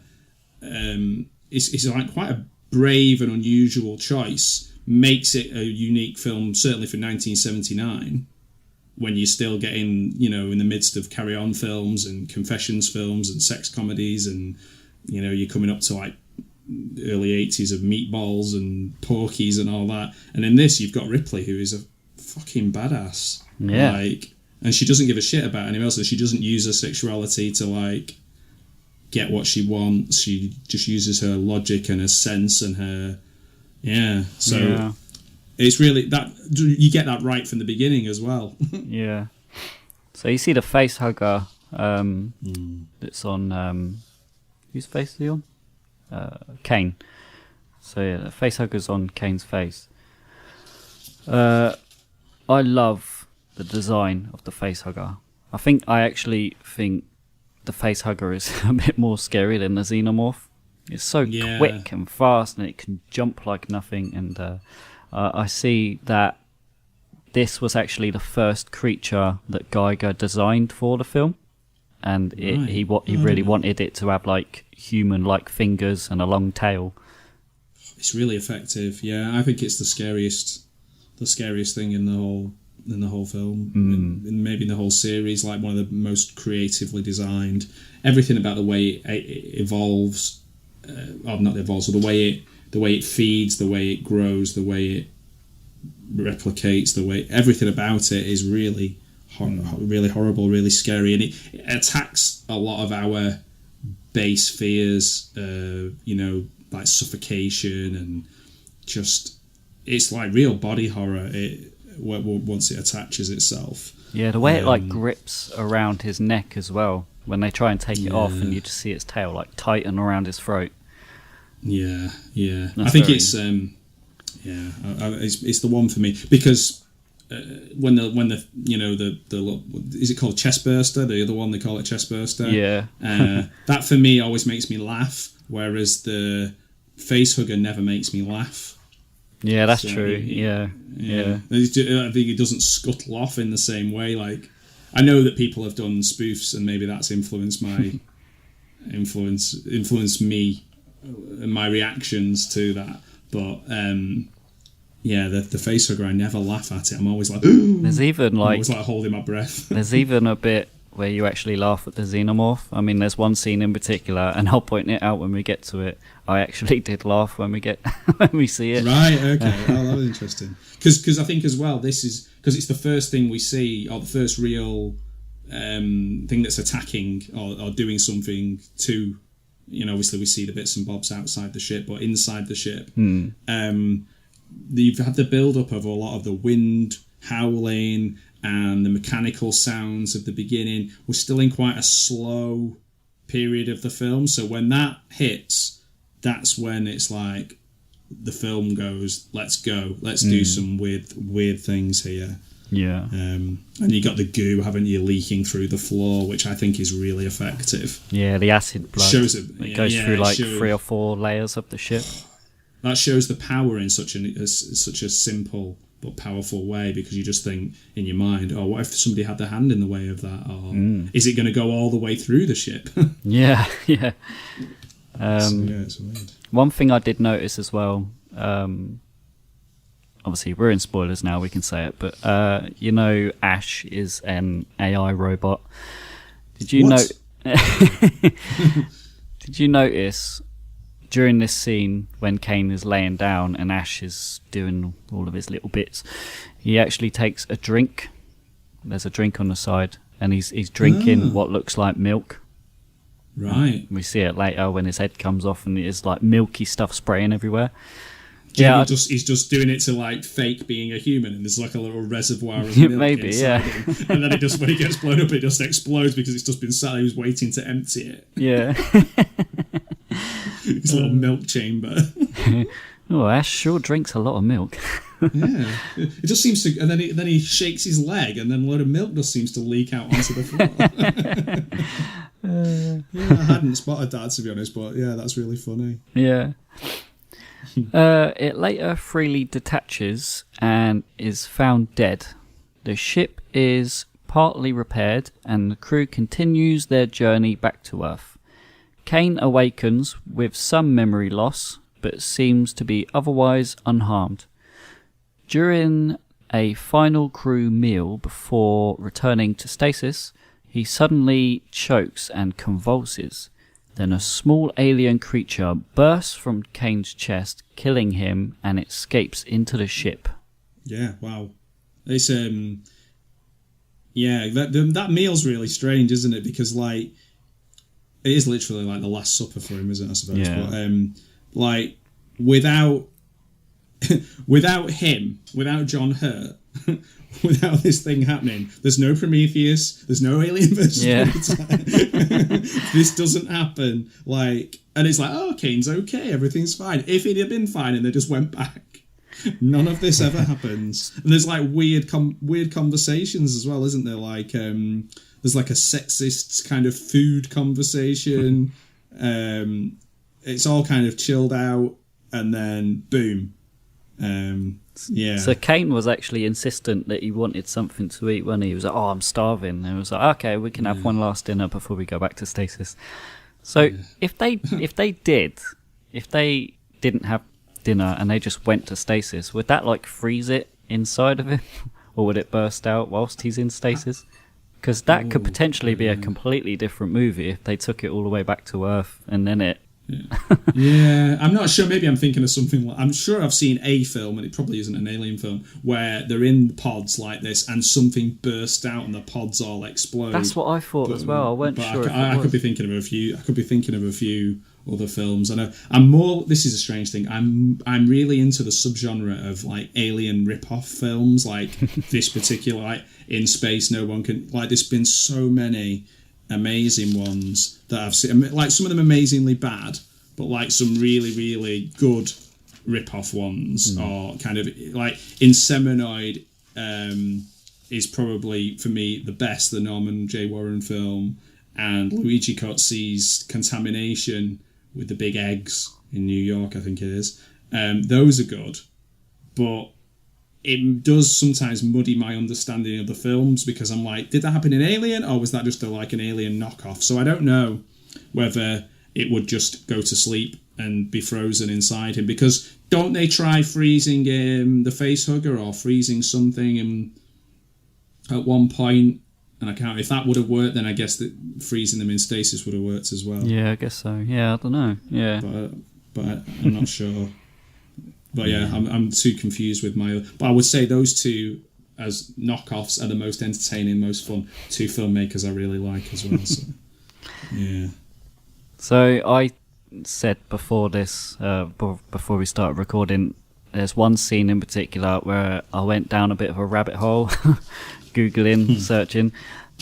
is like quite a brave and unusual choice. Makes it a unique film, certainly for 1979, when you're still getting, in the midst of Carry On films and confessions films and sex comedies, and you're coming up to like early 80s of Meatballs and Porky's and all that, and in this you've got Ripley, who is a fucking badass.
Yeah.
And she doesn't give a shit about anyone else. She doesn't use her sexuality to like get what she wants. She just uses her logic and her sense and her it's really that you get that right from the beginning as well.
Yeah. So you see the face hugger that's on whose face is he on? Kane. So yeah, the face hugger's on Kane's face. I love the design of the face hugger. I actually think the face hugger is a bit more scary than the xenomorph. It's so quick and fast, and it can jump like nothing. And I see that this was actually the first creature that Geiger designed for the film, and he really wanted it to have like human-like fingers and a long tail.
It's really effective. Yeah, I think it's the scariest thing in the whole film, and maybe in the whole series. Like, one of the most creatively designed. Everything about the way it evolves, the way it feeds, the way it grows, the way it replicates, everything about it is really, really horrible, really scary, and it attacks a lot of our base fears. Like suffocation, and just it's like real body horror. Once it attaches itself.
Yeah, the way it like grips around his neck as well when they try and take it off, and you just see its tail like tighten around his throat. Yeah. I think it's it's the one for me, because when the is it called chest burster? The other one, they call it chest burster. Yeah.
That for me always makes me laugh, whereas the face hugger never makes me laugh.
Yeah, that's true. Yeah.
I think it doesn't scuttle off in the same way. Like, I know that people have done spoofs, and maybe that's influenced me and my reactions to that. But the face hugger, I never laugh at it. I'm always like,
there's even like,
I'm always like holding my breath.
There's even a bit where you actually laugh at the xenomorph. I mean, there's one scene in particular, and I'll point it out when we get to it. I actually did laugh when we see it.
Right, okay. Oh, that was interesting. Because I think as well, this is because it's the first thing we see, or the first real thing that's attacking or doing something to, obviously we see the bits and bobs outside the ship, but inside the ship, you've had the build-up of a lot of the wind howling and the mechanical sounds of the beginning. We're still in quite a slow period of the film, so when that hits, that's when it's like the film goes, let's go, let's do some weird things here.
Yeah.
And you got the goo, haven't you, leaking through the floor, which I think is really effective.
Yeah, the acid blood. It goes through like 3 or 4 layers of the ship.
That shows the power in such a simple but powerful way, because you just think in your mind, oh, what if somebody had their hand in the way of that? Or is it going to go all the way through the ship?
Yeah.
It's weird.
One thing I did notice as well, obviously we're in spoilers now, we can say it, but Ash is an AI robot. Did you know? Did you notice during this scene when Kane is laying down and Ash is doing all of his little bits, he actually takes a drink. There's a drink on the side, and he's drinking what looks like milk.
Right.
We see it later when his head comes off and it's like milky stuff spraying everywhere.
He's just doing it to like fake being a human, and there's like a little reservoir of milk
maybe,
inside him. And then when it gets blown up, it just explodes because it's just been sat. He was waiting to empty it.
Yeah.
His little milk chamber.
Oh, Ash sure drinks a lot of milk.
Yeah, it just seems to, and then he shakes his leg, and then a load of milk just seems to leak out onto the floor. I hadn't spotted that, to be honest, but yeah, that's really funny.
Yeah. It later freely detaches and is found dead. The ship is partly repaired, and the crew continues their journey back to Earth. Kane awakens with some memory loss, but seems to be otherwise unharmed. During a final crew meal before returning to stasis, he suddenly chokes and convulses. Then a small alien creature bursts from Kane's chest, killing him, and escapes into the ship.
Yeah, wow. It's that meal's really strange, isn't it? Because like it is literally like the Last Supper for him, isn't it? I suppose.
Yeah.
But like without him, without John Hurt, without this thing happening, there's no Prometheus, there's no alien versus this doesn't happen. Like, and it's like, oh, Kane's okay, everything's fine. If it had been fine and they just went back, none of this ever happens. And there's like weird conversations as well, isn't there? Like, there's like a sexist kind of food conversation. It's all kind of chilled out, and then boom. Yeah.
So Kane was actually insistent that he wanted something to eat when he was like, oh, I'm starving. And it was like, okay, we can have one last dinner before we go back to stasis. So if they didn't have dinner and they just went to stasis, would that like freeze it inside of him? Or would it burst out whilst he's in stasis? Because that could potentially be a completely different movie if they took it all the way back to Earth and then it...
Yeah, I'm not sure. Maybe I'm thinking of something like, I'm sure I've seen a film, and it probably isn't an alien film, where they're in pods like this and something bursts out and the pods all explode.
That's what I thought as well. I wasn't sure.
I could be thinking of a few. I could be thinking of a few other films. I know I'm more. This is a strange thing. I'm really into the subgenre of like alien rip-off films, like this particular, like In Space No One Can. Like, there's been so many amazing ones that I've seen, like some of them amazingly bad, but like some really, really good rip-off ones, or kind of like Inseminoid is probably for me the best, the Norman J. Warren film, and Luigi Cozzi's Contamination with the big eggs in New York, I think it is. Those are good, but it does sometimes muddy my understanding of the films, because I'm like, did that happen in Alien, or was that just like an Alien knockoff? So I don't know whether it would just go to sleep and be frozen inside him, because don't they try freezing the face hugger or freezing something at one point? And I can't. If that would have worked, then I guess that freezing them in stasis would have worked as well.
Yeah, I guess so. Yeah, I don't know. Yeah,
but I'm not sure. But yeah, I'm too confused with my... But I would say those two, as knockoffs, are the most entertaining, most fun two filmmakers I really like as well. So, yeah.
So I said before this, before we started recording, there's one scene in particular where I went down a bit of a rabbit hole, Googling, searching.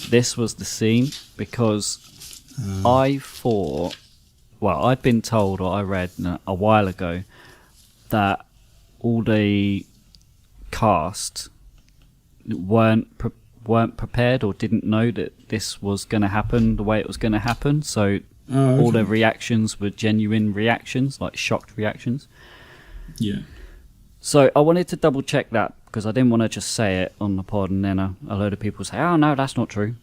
This was the scene, because I thought... Well, I'd been told, or I read a while ago, that all the cast weren't prepared or didn't know that this was going to happen the way it was going to happen. So all their reactions were genuine reactions, like shocked reactions.
Yeah.
So I wanted to double check that, because I didn't want to just say it on the pod and then a load of people say, "Oh no, that's not true."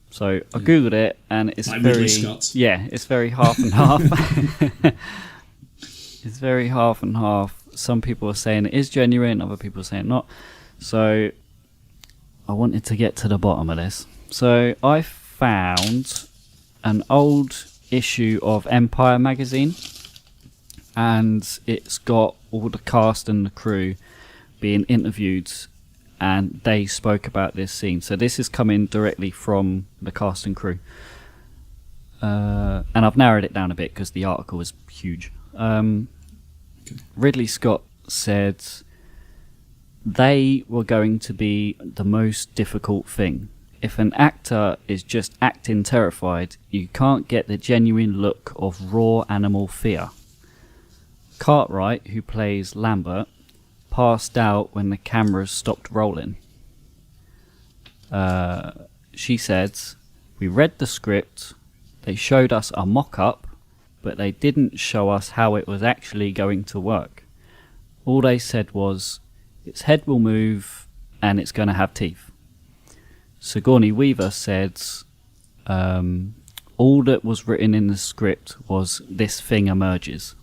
So I googled it, and it's
like
very
Ridley Scott.
Yeah, it's very half and half. It's very half and half. Some people are saying it is genuine, other people are saying not. So I wanted to get to the bottom of this. So I found an old issue of Empire magazine, and it's got all the cast and the crew being interviewed, and they spoke about this scene. So this is coming directly from the cast and crew, and I've narrowed it down a bit because the article is huge. Ridley Scott said they were going to be the most difficult thing. If an actor is just acting terrified, you can't get the genuine look of raw animal fear. Cartwright, who plays Lambert, passed out when the cameras stopped rolling. She said, "We read the script, they showed us a mock-up, but they didn't show us how it was actually going to work. All they said was, its head will move and it's going to have teeth." Sigourney Weaver said, "All that was written in the script was this thing emerges."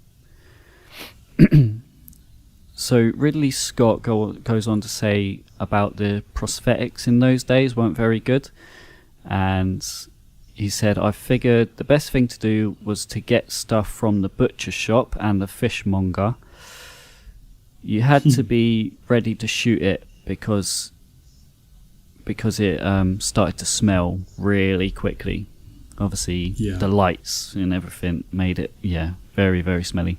So Ridley Scott goes on to say about the prosthetics in those days weren't very good, and he said, "I figured the best thing to do was to get stuff from the butcher shop and the fishmonger. You had to be ready to shoot it because it started to smell really quickly. Obviously, the lights and everything made it, very, very smelly."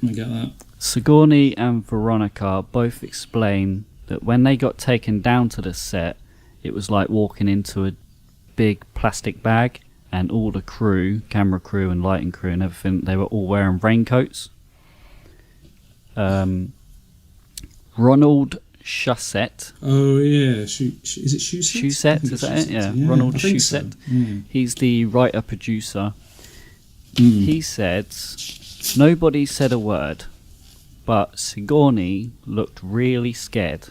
I get that.
Sigourney and Veronica both explain that when they got taken down to the set, it was like walking into a big plastic bag, and all the crew, camera crew and lighting crew and everything, they were all wearing raincoats. Ronald Shusett.
Oh yeah, is it Shusett?
Shusett, is that it? Yeah, Ronald Shusett. So. Yeah. He's the writer-producer. He said, "Nobody said a word, but Sigourney looked really scared.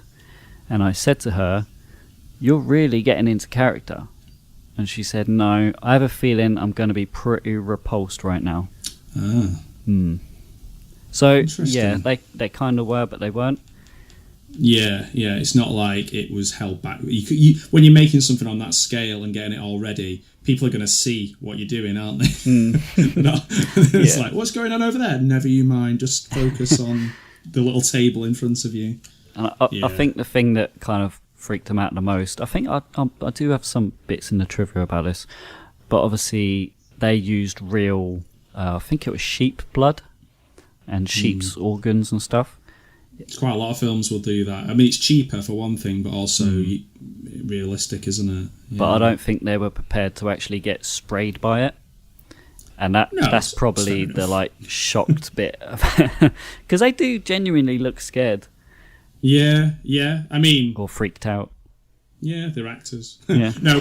And I said to her, 'You're really getting into character.' And she said, 'No, I have a feeling I'm going to be pretty repulsed right now.'" So, yeah, they kind of were, but they weren't.
Yeah, it's not like it was held back. When you're making something on that scale and getting it all ready, people are going to see what you're doing, aren't they? It's like, what's going on over there? Never you mind, just focus on the little table in front of you.
And I think the thing that kind of freaked them out the most, I think I do have some bits in the trivia about this, but obviously they used real, I think it was sheep blood and sheep's organs and stuff.
It's quite a lot of films will do that. I mean, it's cheaper for one thing, but also realistic, isn't it? Yeah.
But I don't think they were prepared to actually get sprayed by it, and that's probably the like shocked bit, because they do genuinely look scared.
Yeah. I mean,
or freaked out.
Yeah, they're actors.
Yeah.
No,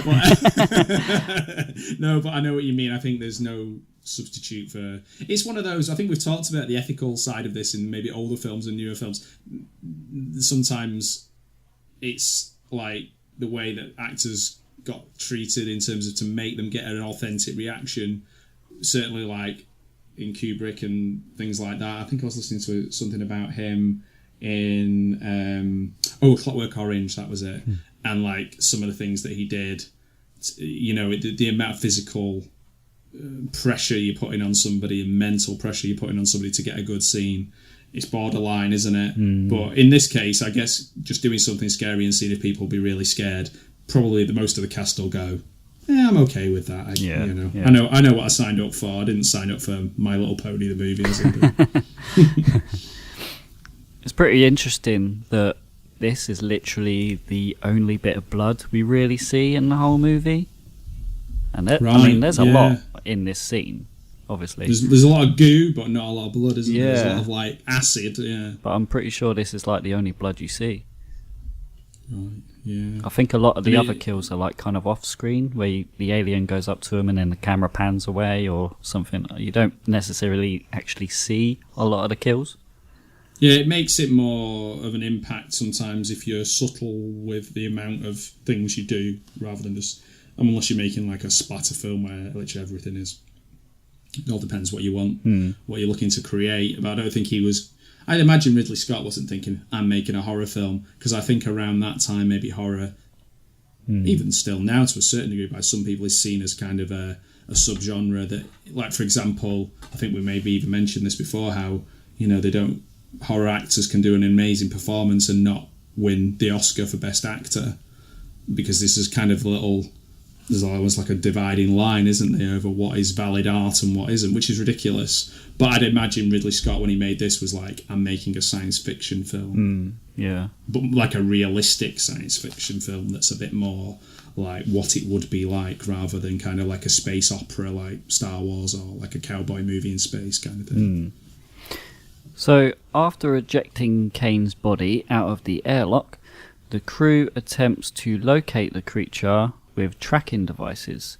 but I know what you mean. I think there's no substitute for. It's one of those. I think we've talked about the ethical side of this in maybe older films and newer films. Sometimes it's like the way that actors got treated in terms of to make them get an authentic reaction. Certainly, like in Kubrick and things like that. I think I was listening to something about him in Clockwork Orange. That was it. And like some of the things that he did, you know, the amount of physical pressure you're putting on somebody and mental pressure you're putting on somebody to get a good scene, it's borderline, isn't it? But in this case, I guess just doing something scary and seeing if people be really scared, probably the most of the cast will go, I'm okay with that. I know what I signed up for. I didn't sign up for My Little Pony the movie or something.
It's pretty interesting that this is literally the only bit of blood we really see in the whole movie. And there's a lot in this scene, obviously.
There's a lot of goo, but not a lot of blood, isn't there? There's a lot of like acid,
But I'm pretty sure this is like the only blood you see.
Right, yeah.
I think a lot of the other kills are like kind of off screen, where the alien goes up to him and then the camera pans away or something. You don't necessarily actually see a lot of the kills.
Yeah, it makes it more of an impact sometimes if you're subtle with the amount of things you do, rather than just, unless you're making like a splatter film where literally everything is. It all depends what you want, what you're looking to create. But I don't think he was. I'd imagine Ridley Scott wasn't thinking, I'm making a horror film, because I think around that time maybe horror, even still now to a certain degree by some people, is seen as kind of a subgenre that, like for example, I think we maybe even mentioned this before, how horror actors can do an amazing performance and not win the Oscar for Best Actor, because this is kind of there's always like a dividing line, isn't there, over what is valid art and what isn't, which is ridiculous. But I'd imagine Ridley Scott, when he made this, was like, I'm making a science fiction film.
Yeah.
But like a realistic science fiction film that's a bit more like what it would be like, rather than kind of like a space opera like Star Wars, or like a cowboy movie in space kind of thing.
So, after ejecting Kane's body out of the airlock, the crew attempts to locate the creature with tracking devices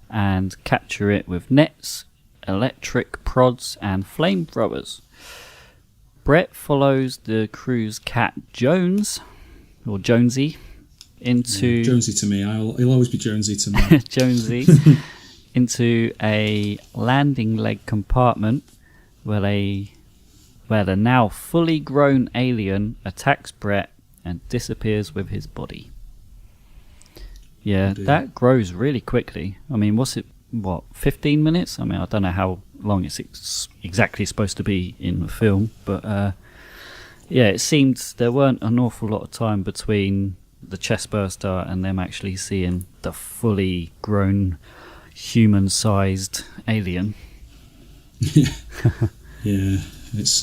and capture it with nets, electric prods, and flamethrowers. Brett follows the crew's cat Jones, or Jonesy, into...
Jonesy to me, he'll always be Jonesy to me.
Jonesy, into a landing leg compartment where the now fully grown alien attacks Brett and disappears with his body. Yeah,
Indeed.
That grows really quickly. I mean, 15 minutes? I mean, I don't know how long it's exactly supposed to be in the film, but yeah, it seemed there weren't an awful lot of time between the chestburster and them actually seeing the fully grown human-sized alien.
Yeah, it's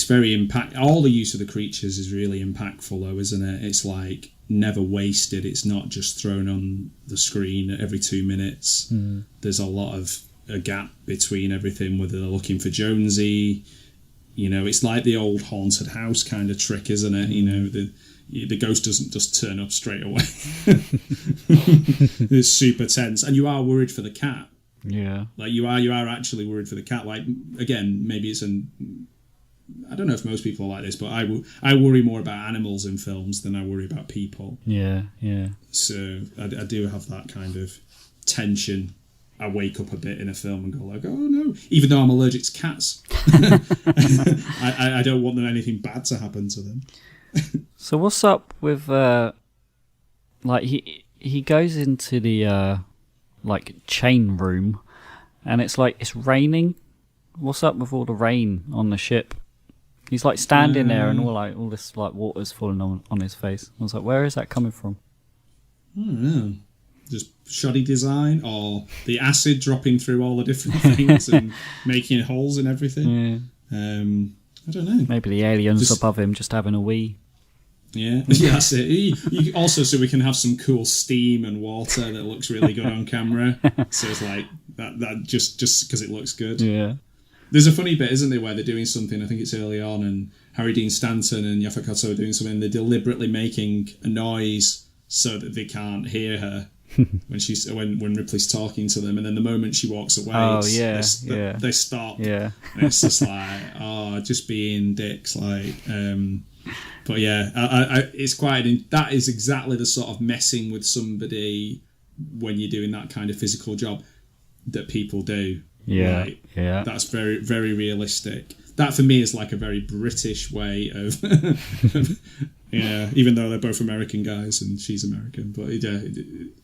very all the use of the creatures is really impactful though, isn't it? It's like never wasted. It's not just thrown on the screen every 2 minutes. There's a lot of a gap between everything, whether they're looking for Jonesy. It's like the old haunted house kind of trick, isn't it? The ghost doesn't just turn up straight away. It's super tense, and you are worried for the cat.
Yeah,
like you are actually worried for the cat. Like, again, maybe it's I don't know if most people are like this, but I worry more about animals in films than I worry about people.
Yeah.
So I do have that kind of tension. I wake up a bit in a film and go like, oh no, even though I'm allergic to cats. I don't want anything bad to happen to them.
So what's up with like he goes into the like chain room, and it's like it's raining. What's up with all the rain on the ship? He's like standing there, and all this like water's falling on his face. I was like, where is that coming from?
I don't know. Just shoddy design, or the acid dropping through all the different things and making holes in everything. Yeah. I don't know.
Maybe the aliens above him just having a wee.
Yeah, that's it. Also, so we can have some cool steam and water that looks really good on camera. So it's like that just because it looks good.
Yeah.
There's a funny bit, isn't there, where they're doing something, I think it's early on, and Harry Dean Stanton and Yaphet Kotto are doing something, and they're deliberately making a noise so that they can't hear her when Ripley's talking to them, and then the moment she walks away, they stop. Yeah. And it's just like, just being dicks, like... But yeah, it's quite. That is exactly the sort of messing with somebody when you're doing that kind of physical job that people do.
Yeah,
right? Yeah. That's very, very realistic. That for me is like a very British way of. Yeah, even though they're both American guys and she's American, but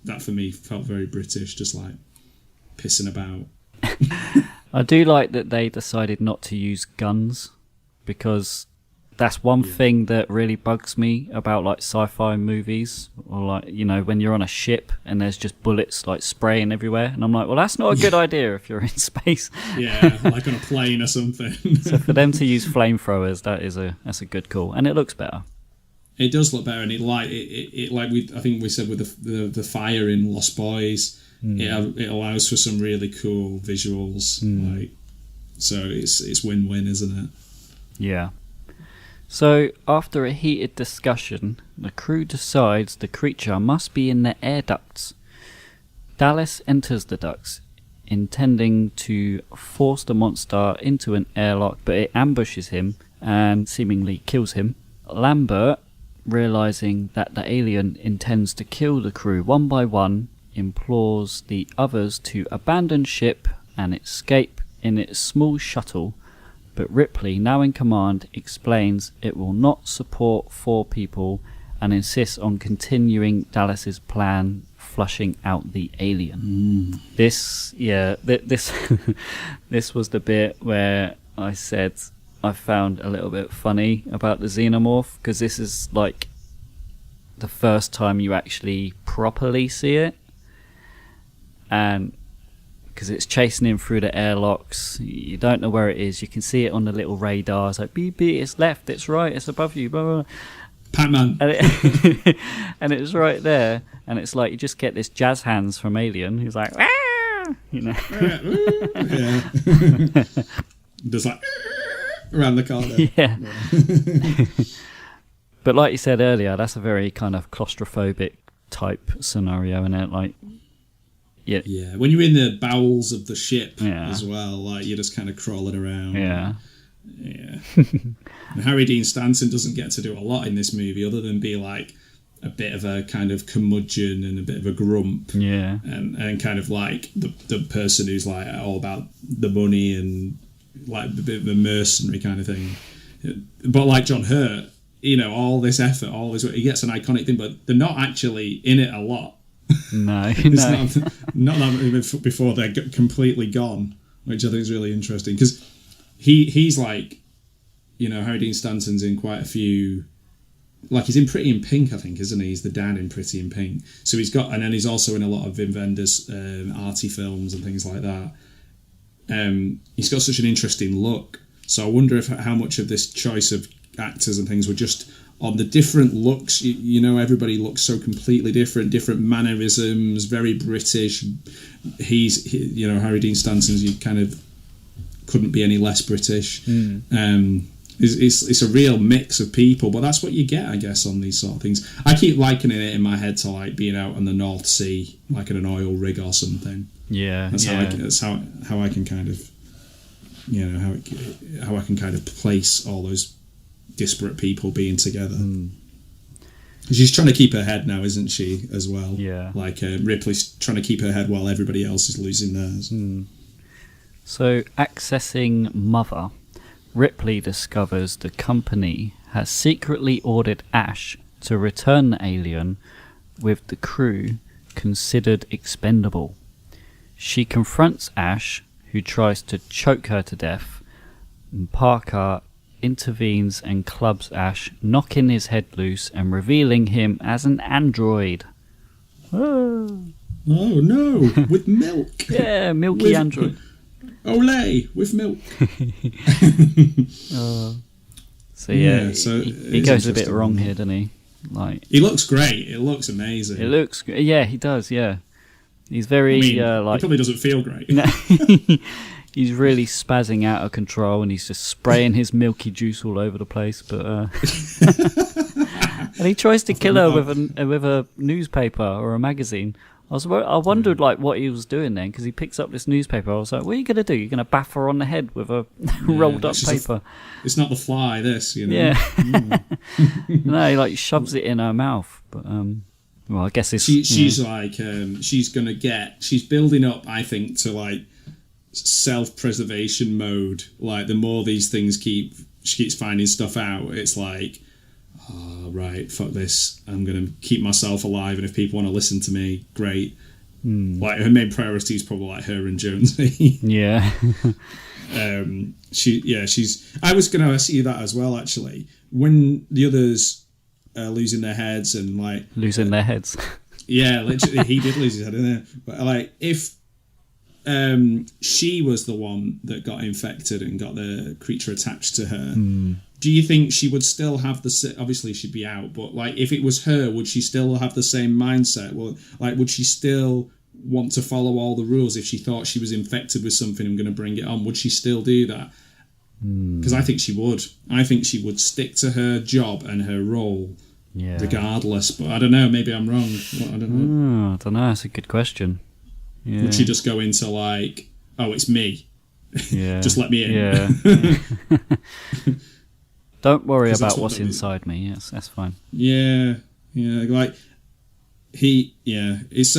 that for me felt very British, just like pissing about.
I do like that they decided not to use guns, because that's one thing that really bugs me about like sci-fi movies, or like, when you're on a ship and there's just bullets like spraying everywhere, and I'm like, well, that's not a good idea if you're in space.
Yeah, like on a plane or something.
So for them to use flamethrowers, that's a good call, and it looks better.
It does look better, and I think we said with the fire in Lost Boys, it allows for some really cool visuals. So it's win-win, isn't it?
Yeah. So, after a heated discussion, the crew decides the creature must be in the air ducts. Dallas enters the ducts. intending to force the monster into an airlock, but it ambushes him and seemingly kills him. Lambert, realizing that the alien intends to kill the crew one by one, implores the others to abandon ship and escape in its small shuttle, but Ripley, now in command, explains it will not support 4 people and insists on continuing Dallas's plan, flushing out the alien. This this was the bit where I said I found a little bit funny about the xenomorph, because this is like the first time you actually properly see it, and because it's chasing him through the airlocks, you don't know where it is. You can see it on the little radar. It's like beep beep, it's left, it's right, it's above you, blah, blah, blah.
Pac-Man.
And it's right there, and it's like you just get this jazz hands from Alien who's like, ah! You know.
Yeah. There's like around the corner.
Yeah. But like you said earlier, that's a very kind of claustrophobic type scenario, and it like yeah.
When you're in the bowels of the ship
Yeah.
as well, like you're just kind of crawling around.
Yeah.
And Harry Dean Stanton doesn't get to do a lot in this movie other than be like a bit of a kind of curmudgeon and a bit of a grump.
Yeah.
And kind of like the person who's like all about the money and like a bit of a mercenary kind of thing. But like John Hurt, you know, all this effort, all this, he gets an iconic thing, but they're not actually in it a lot.
No,
It's not that before they're completely gone, which I think is really interesting, because he's like, you know, Harry Dean Stanton's in quite a few, like he's in Pretty in Pink, I think, isn't he? He's the dad in Pretty in Pink. So he's got, and then he's also in a lot of Wim Wenders arty films and things like that. He's got such an interesting look. So I wonder if how much of this choice of actors and things were just on the different looks. You know, everybody looks so completely different mannerisms, very British. You know, Harry Dean Stanton's, you kind of couldn't be any less British. It's a real mix of people, but that's what you get, I guess, on these sort of things. I keep likening it in my head to like being out on the North Sea, like in an oil rig or something.
Yeah,
that's how I can kind of, you know, how I can kind of place all those disparate people being together. She's trying to keep her head now, isn't she, as well?
Yeah.
Like Ripley's trying to keep her head while everybody else is losing theirs.
So, accessing Mother, Ripley discovers the company has secretly ordered Ash to return the alien with the crew considered expendable. She confronts Ash, who tries to choke her to death, and Parker intervenes and clubs Ash, knocking his head loose and revealing him as an android.
Oh no, with milk.
Yeah, milky android.
Olay, with milk.
So yeah,
so
he goes a bit wrong here, doesn't he? Like,
he looks great. It looks amazing.
It looks, yeah, he does. Yeah, he's very
he
like.
Probably doesn't feel great.
No, he's really spazzing out of control, and he's just spraying his milky juice all over the place. But and he tries to kill her with a newspaper or a magazine. I wondered like what he was doing then, because he picks up this newspaper. I was like, what are you going to do? You're going to baff her on the head with a rolled up paper?
It's not The Fly, this, you know.
Yeah. No, he like shoves it in her mouth. But well, I guess it's
she's like she's building up, I think, to like self-preservation mode. Like the more these things she keeps finding stuff out, it's like, oh, right, fuck this. I'm going to keep myself alive, and if people want to listen to me, great. Like, her main priority is probably like her and Jonesy.
Yeah.
She's... I was going to ask you that as well, actually. When the others are losing their heads and, like...
Losing their heads.
Yeah, literally, he did lose his head, didn't he? But, like, if she was the one that got infected and got the creature attached to her... Do you think she would still have obviously she'd be out, but like if it was her, would she still have the same mindset? Well, like would she still want to follow all the rules if she thought she was infected with something and going to bring it on? Would she still do that? Because I think she would. I think she would stick to her job and her role, regardless. But I don't know. Maybe I'm wrong. I don't know.
I don't know. That's a good question. Yeah.
Would she just go into like, oh, it's me.
Yeah.
Just let me in.
Yeah. Don't worry
'Cause that's
about
what
what's
they do.
inside me. Yes, that's fine.
Yeah, like it's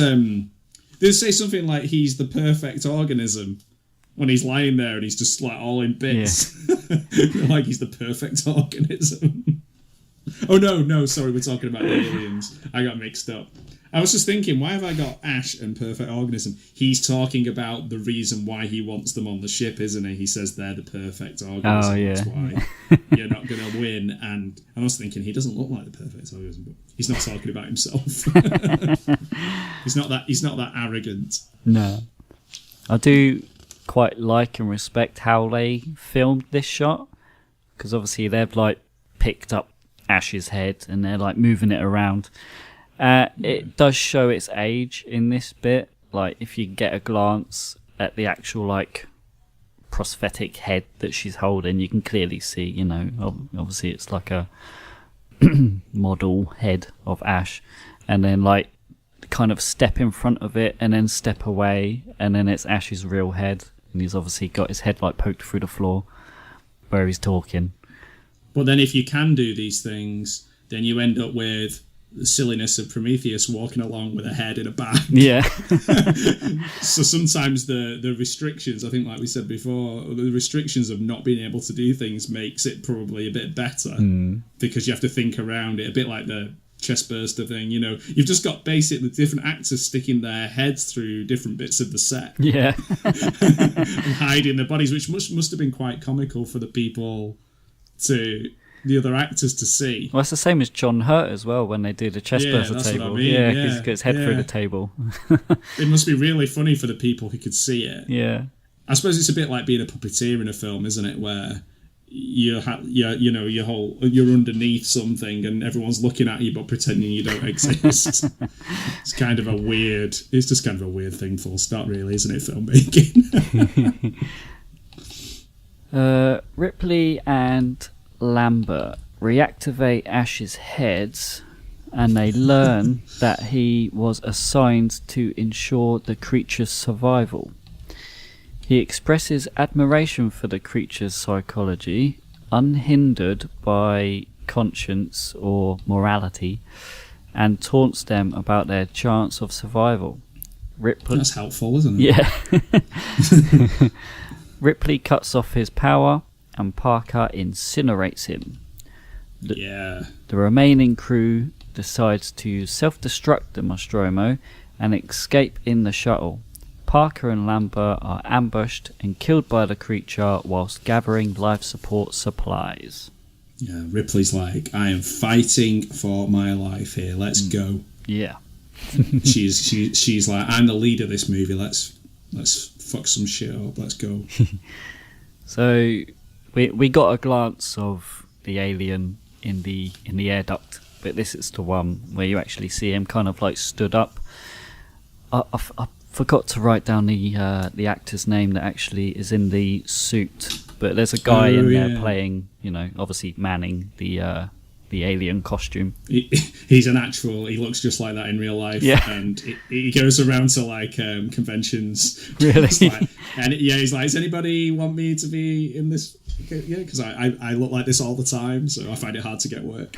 they say something like he's the perfect organism when he's lying there and he's just like all in bits. Like he's the perfect organism. Oh no, sorry, we're talking about the aliens. I got mixed up. I was just thinking, why have I got Ash and perfect organism? He's talking about the reason why he wants them on the ship, isn't he? He says they're the perfect organism.
Oh, yeah.
That's why you're not going to win. And I was thinking, he doesn't look like the perfect organism, but he's not talking about himself. He's not that arrogant.
No. I do quite like and respect how they filmed this shot, because obviously they've like picked up Ash's head and they're like moving it around. It does show its age in this bit. Like if you get a glance at the actual like prosthetic head that she's holding, you can clearly see, you know, obviously it's like a model head of Ash, and then like kind of step in front of it and then step away, and then it's Ash's real head, and he's obviously got his head like poked through the floor where he's talking.
But then if you can do these things, then you end up with the silliness of Prometheus walking along with a head in a bag.
Yeah.
So sometimes the restrictions, I think like we said before, the restrictions of not being able to do things makes it probably a bit better, because you have to think around it, a bit like the chestburster thing, you know. You've just got basically different actors sticking their heads through different bits of the set.
Yeah.
And hiding their bodies, which must have been quite comical for the people the other actors to see.
Well, it's the same as John Hurt as well when they do the chestburster
that's
table.
what I mean.
Yeah, because he's got his head through the table.
It must be really funny for the people who could see it.
Yeah.
I suppose it's a bit like being a puppeteer in a film, isn't it? Where you're underneath something and everyone's looking at you but pretending you don't exist. It's kind of a weird. It's just kind of a weird thing, full stop, really, isn't it? Filmmaking.
Ripley and Lambert reactivate Ash's heads, and they learn that he was assigned to ensure the creature's survival. He expresses admiration for the creature's psychology, unhindered by conscience or morality, and taunts them about their chance of survival.
That's helpful, isn't it?
Yeah. Ripley cuts off his power, and Parker incinerates him. The remaining crew decides to self-destruct the Nostromo and escape in the shuttle. Parker and Lambert are ambushed and killed by the creature whilst gathering life support supplies.
Yeah, Ripley's like, I am fighting for my life here. Let's go.
Yeah.
She's like, I'm the lead of this movie. Let's fuck some shit up. Let's go.
So we got a glance of the alien in the air duct, but this is the one where you actually see him kind of like stood up. I forgot to write down the actor's name that actually is in the suit, but there's a guy in there playing, you know, obviously manning the alien costume.
He's an actual. He looks just like that in real life.
Yeah.
And he goes around to like conventions.
Really?
He's like, does anybody want me to be in this? Yeah, because I look like this all the time, so I find it hard to get work.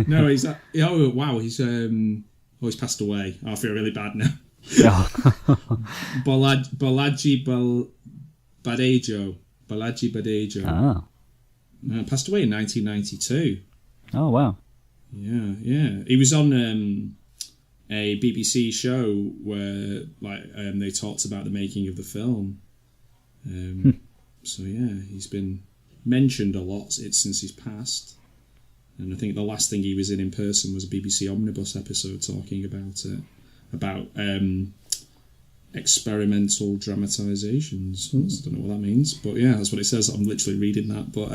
No, he's. Oh wow, he's passed away. I feel really bad now. Balaji Badejo.
Ah.
Passed away in 1992.
Oh wow.
Yeah. He was on a BBC show where they talked about the making of the film. So yeah, he's been mentioned a lot since he's passed. And I think the last thing he was in person was a BBC Omnibus episode talking about it, about experimental dramatizations. I don't know what that means, but yeah, that's what it says. I'm literally reading that, but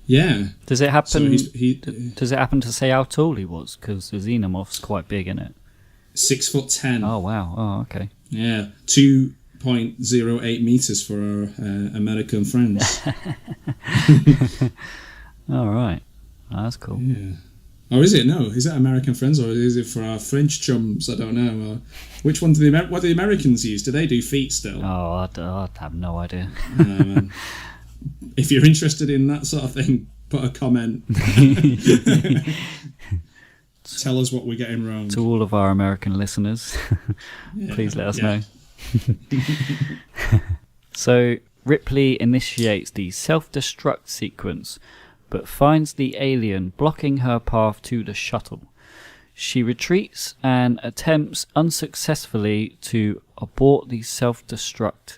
yeah.
Does it happen?
So
does it happen to say how tall he was? Because the xenomorph's quite big, isn't it?
6'10".
Oh wow! Oh okay.
Yeah, 2.08 meters for our American friends.
All right. Oh, that's cool.
Yeah. Or is it? No. Is it American Friends or is it for our French chums? I don't know. Which one do what do the Americans use? Do they do feet still?
Oh, I have no idea.
If you're interested in that sort of thing, put a comment. Tell us what we're getting wrong.
To all of our American listeners, please let us know. So Ripley initiates the self-destruct sequence, but finds the alien blocking her path to the shuttle. She retreats and attempts unsuccessfully to abort the self-destruct.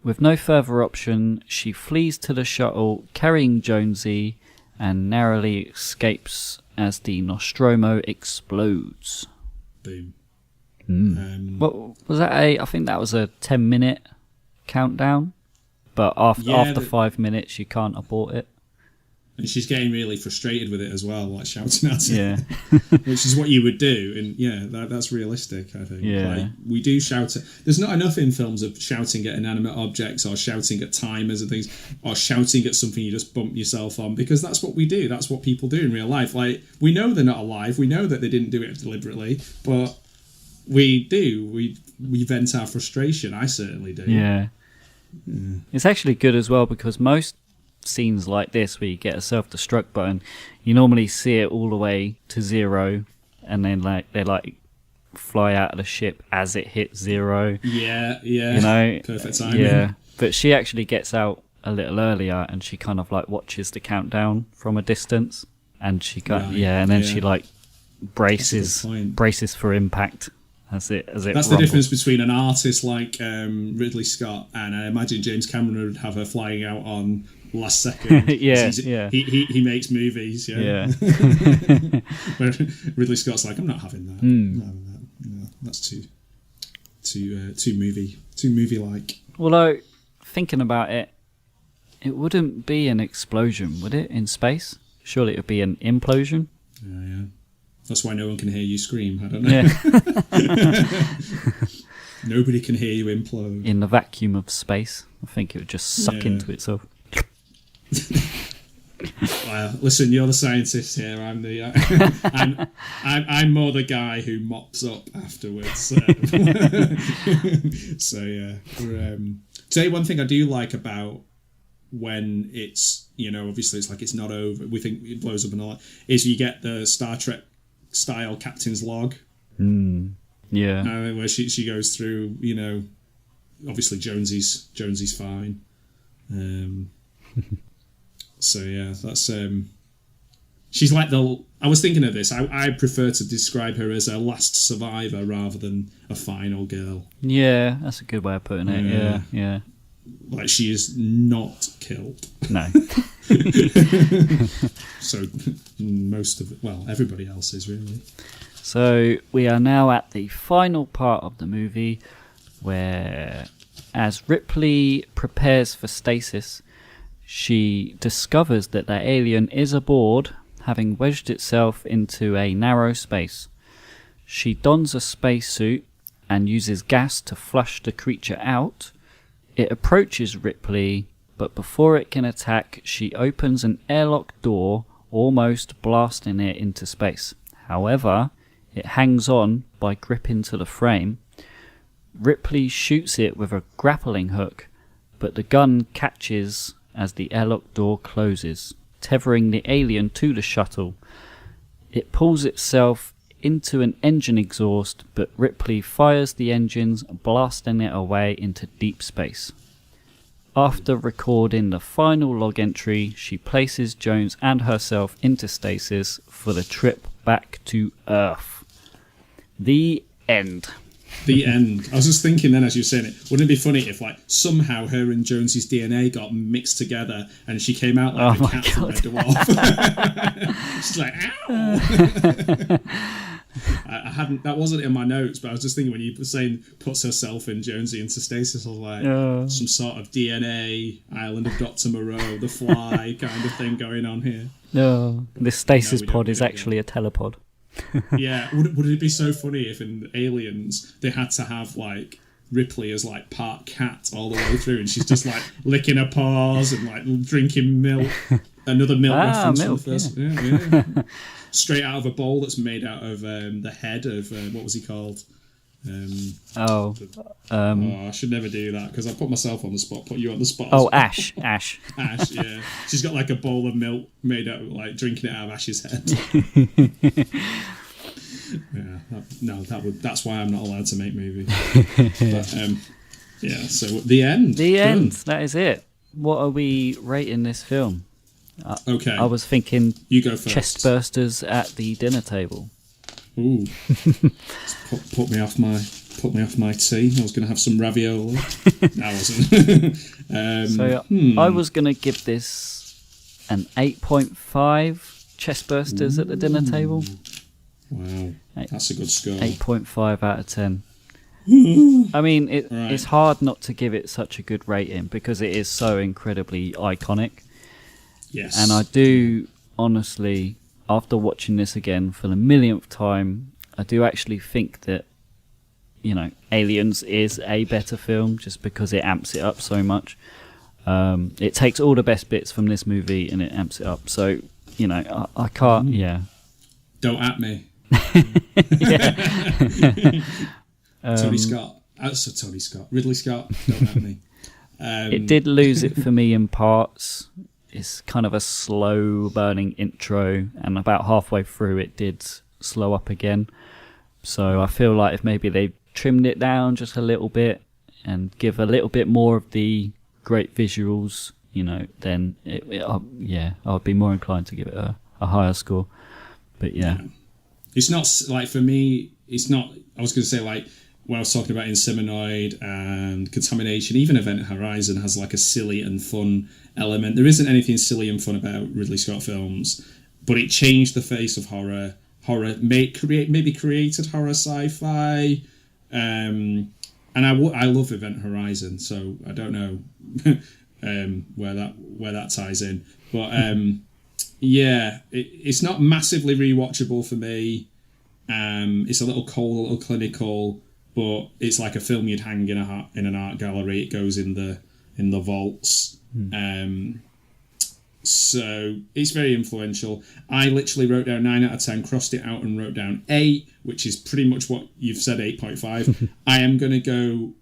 With no further option, she flees to the shuttle carrying Jonesy and narrowly escapes as the Nostromo explodes.
Boom.
What was that? I think that was a 10-minute countdown, but after 5 minutes you can't abort it.
And she's getting really frustrated with it as well, like shouting at it.
Yeah.
Which is what you would do, and that's realistic, I think.
Yeah.
Like, we do shout at... There's not enough in films of shouting at inanimate objects or shouting at timers and things, or shouting at something you just bump yourself on, because that's what we do. That's what people do in real life. Like, we know they're not alive. We know that they didn't do it deliberately, but we do. We vent our frustration. I certainly do.
Yeah. It's actually good as well, because most scenes like this where you get a self-destruct button, you normally see it all the way to 0, and then they fly out of the ship as it hits 0.
Yeah.
You know,
perfect timing.
Yeah, but she actually gets out a little earlier, and she kind of watches the countdown from a distance, and she she braces for impact as it.
That's
rumbles.
the difference between an artist like Ridley Scott and I imagine James Cameron would have her flying out on last second. He makes movies. Yeah. Where Ridley Scott's like, I'm not having that. I'm not having that. No, that's too movie like.
Although thinking about it, it wouldn't be an explosion, would it? In space, surely it would be an implosion.
Yeah. That's why no one can hear you scream. I don't know.
Yeah.
Nobody can hear you implode.
In the vacuum of space, I think it would just suck into itself.
Well, listen, you're the scientist here. I'm the I'm more the guy who mops up afterwards. So yeah. Tell you one thing I do like about when it's, obviously it's like it's not over. We think it blows up and all that. Is you get the Star Trek style captain's log.
Yeah.
Where she goes through, obviously Jonesy's fine. So yeah, that's she's like I was thinking of this. I prefer to describe her as a last survivor rather than a final girl.
Yeah, that's a good way of putting it. Yeah.
Like she is not killed.
No.
So most of it, everybody else is really.
So we are now at the final part of the movie where, as Ripley prepares for stasis, she discovers that the alien is aboard, having wedged itself into a narrow space. She dons a spacesuit and uses gas to flush the creature out. It approaches Ripley, but before it can attack, she opens an airlock door, almost blasting it into space. However, it hangs on by gripping to the frame. Ripley shoots it with a grappling hook, but the gun catches as the airlock door closes, tethering the alien to the shuttle. It pulls itself into an engine exhaust, but Ripley fires the engines, blasting it away into deep space. After recording the final log entry, she places Jones and herself into stasis for the trip back to Earth. The end.
The end. I was just thinking then as you were saying it, wouldn't it be funny if somehow her and Jonesy's DNA got mixed together and she came out like a cat from Red Dwarf? She's like, ow! I hadn't. That wasn't in my notes, but I was just thinking when you were saying puts herself and Jonesy into stasis, I was like, some sort of DNA, Island of Dr. Moreau, The Fly kind of thing going on here.
No, this stasis pod is actually a telepod.
Yeah, would it be so funny if in Aliens they had to have Ripley as part cat all the way through, and she's just licking her paws and drinking milk. Another milk reference
milk,
from the first. Yeah. Straight out of a bowl that's made out of the head of what was he called? I should never do that because I put myself on the spot. Put you on the spot.
Oh, Ash.
Ash. Yeah. She's got like a bowl of milk made out, like drinking it out of Ash's head. That's why I'm not allowed to make movies. But, yeah. So the end.
The end. That is it. What are we rating this film?
Okay.
I was thinking
you go first.
Chest bursters at the dinner table.
Ooh. put me off my tea. I was going to have some ravioli. No, I wasn't.
I was going to give this an 8.5 chest bursters at the dinner table.
Wow, that's a good score.
8.5 out of 10. I mean, it's hard not to give it such a good rating because it is so incredibly iconic.
Yes.
And I do, honestly, after watching this again for the millionth time, I do actually think that, Aliens is a better film just because it amps it up so much. It takes all the best bits from this movie and it amps it up. So, I can't,
Don't at me. Tony Scott. Tony Scott. Ridley Scott. Don't at me.
It did lose it for me in parts. It's kind of a slow burning intro, and about halfway through it did slow up again. So I feel like if maybe they trimmed it down just a little bit and give a little bit more of the great visuals, then I'd be more inclined to give it a higher score. But yeah. It's
not like, for me, it's not, I was going to say like, when I was talking about Inseminoid and Contamination, even Event Horizon has like a silly and fun element. There isn't anything silly and fun about Ridley Scott films, but it changed the face of horror. Maybe created horror sci-fi. And I love Event Horizon, so I don't know where that ties in. But it's not massively rewatchable for me. It's a little cold, a little clinical. But it's like a film you'd hang in an art gallery. It goes in the vaults. So it's very influential. I literally wrote down 9 out of 10, crossed it out and wrote down 8, which is pretty much what you've said, 8.5. I am going to go...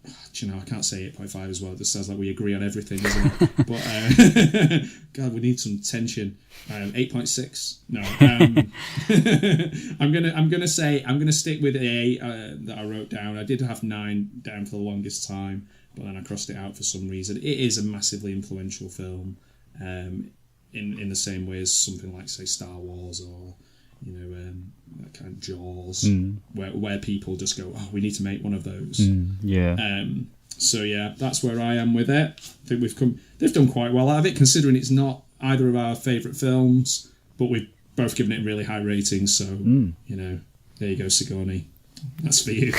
I can't say 8.5 as well. This sounds like we agree on everything, doesn't it? But God, we need some tension. 8.6. No, I'm gonna stick with 8 that I wrote down. I did have 9 down for the longest time, but then I crossed it out for some reason. It is a massively influential film, in the same way as something like, say, Star Wars or that kind of Jaws, where people just go, oh, we need to make one of those. So yeah, that's where I am with it. I think they've done quite well out of it, considering it's not either of our favourite films, but we've both given it really high ratings. So there you go, Sigourney. That's for you.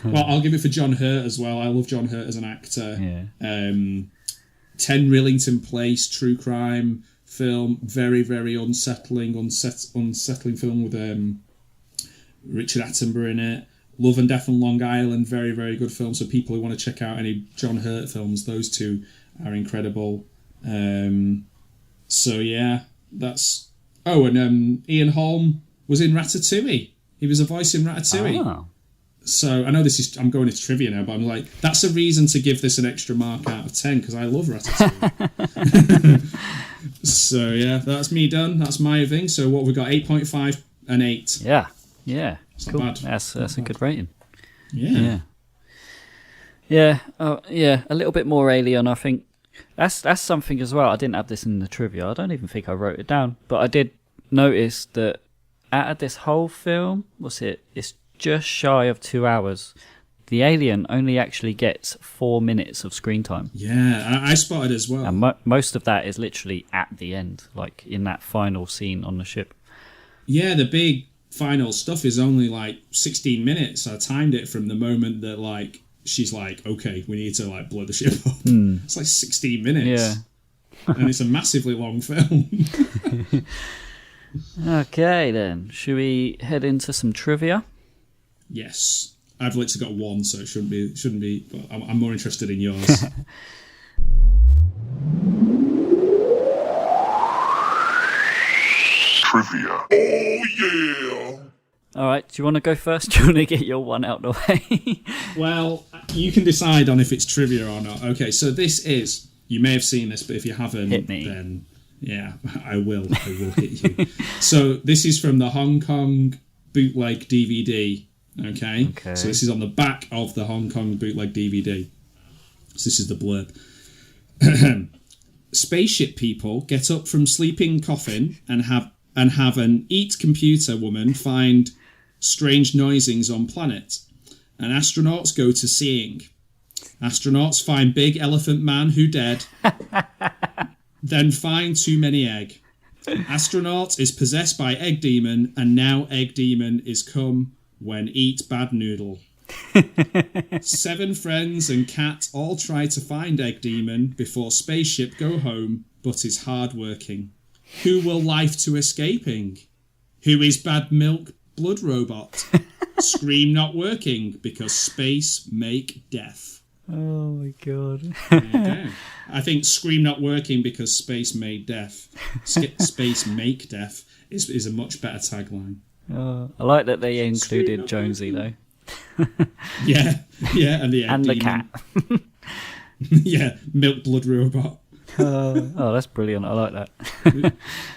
Well, I'll give it for John Hurt as well. I love John Hurt as an actor. 10 Rillington Place, true crime film, very, very unsettling film with Richard Attenborough in it. Love and Death on Long Island, very, very good film. So people who want to check out any John Hurt films, those two are incredible. So yeah, that's... Oh, and Ian Holm was in Ratatouille. He was a voice in Ratatouille. Oh. So I know I'm going into trivia now, but I'm like, that's a reason to give this an extra mark out of 10 because I love Ratatouille. So yeah, that's me done. That's my thing. So what we got, 8.5 and 8.
Yeah.
It's
cool.
Not bad.
That's a good rating.
Yeah.
A little bit more Alien. I think that's something as well. I didn't have this in the trivia. I don't even think I wrote it down, but I did notice that out of this whole film, it's just shy of 2 hours. The Alien only actually gets 4 minutes of screen time.
Yeah, I spotted as well.
And most of that is literally at the end, like in that final scene on the ship. Yeah,
the big final stuff is only like 16 minutes. I timed it from the moment that like she's like, okay, we need to like blow the ship up. It's like 16 minutes.
Yeah.
And it's a massively long film.
Okay, then. Should we head into some trivia?
Yes. I've literally got one, so it shouldn't be, but I'm more interested in yours.
All right, do you want to go first? Do you want to get your one out the way?
Well, you can decide on if it's trivia or not. Okay, so this is... You may have seen this, but if you haven't,
hit me.
Then... Yeah, I will hit you. So this is from the Hong Kong bootleg DVD, okay? So this is on the back of the Hong Kong bootleg DVD. So this is the blurb. Spaceship people get up from sleeping coffin and have an eat computer woman find strange noisings on planet. And astronauts go to seeing. Astronauts find big elephant man who dead. Then find too many egg. Astronaut is possessed by egg demon, and now egg demon is come when eat bad noodle. 7 friends and cat all try to find egg demon before spaceship go home, but is hard working. Who will life to escaping? Who is bad milk blood robot? Scream not working because space make death.
Oh my god.
Okay. I think scream not working because space made deaf. Space make deaf is a much better tagline.
I like that they included Jonesy though.
Yeah, and the
and the cat.
Yeah, milk blood robot.
Oh, that's brilliant. I like that.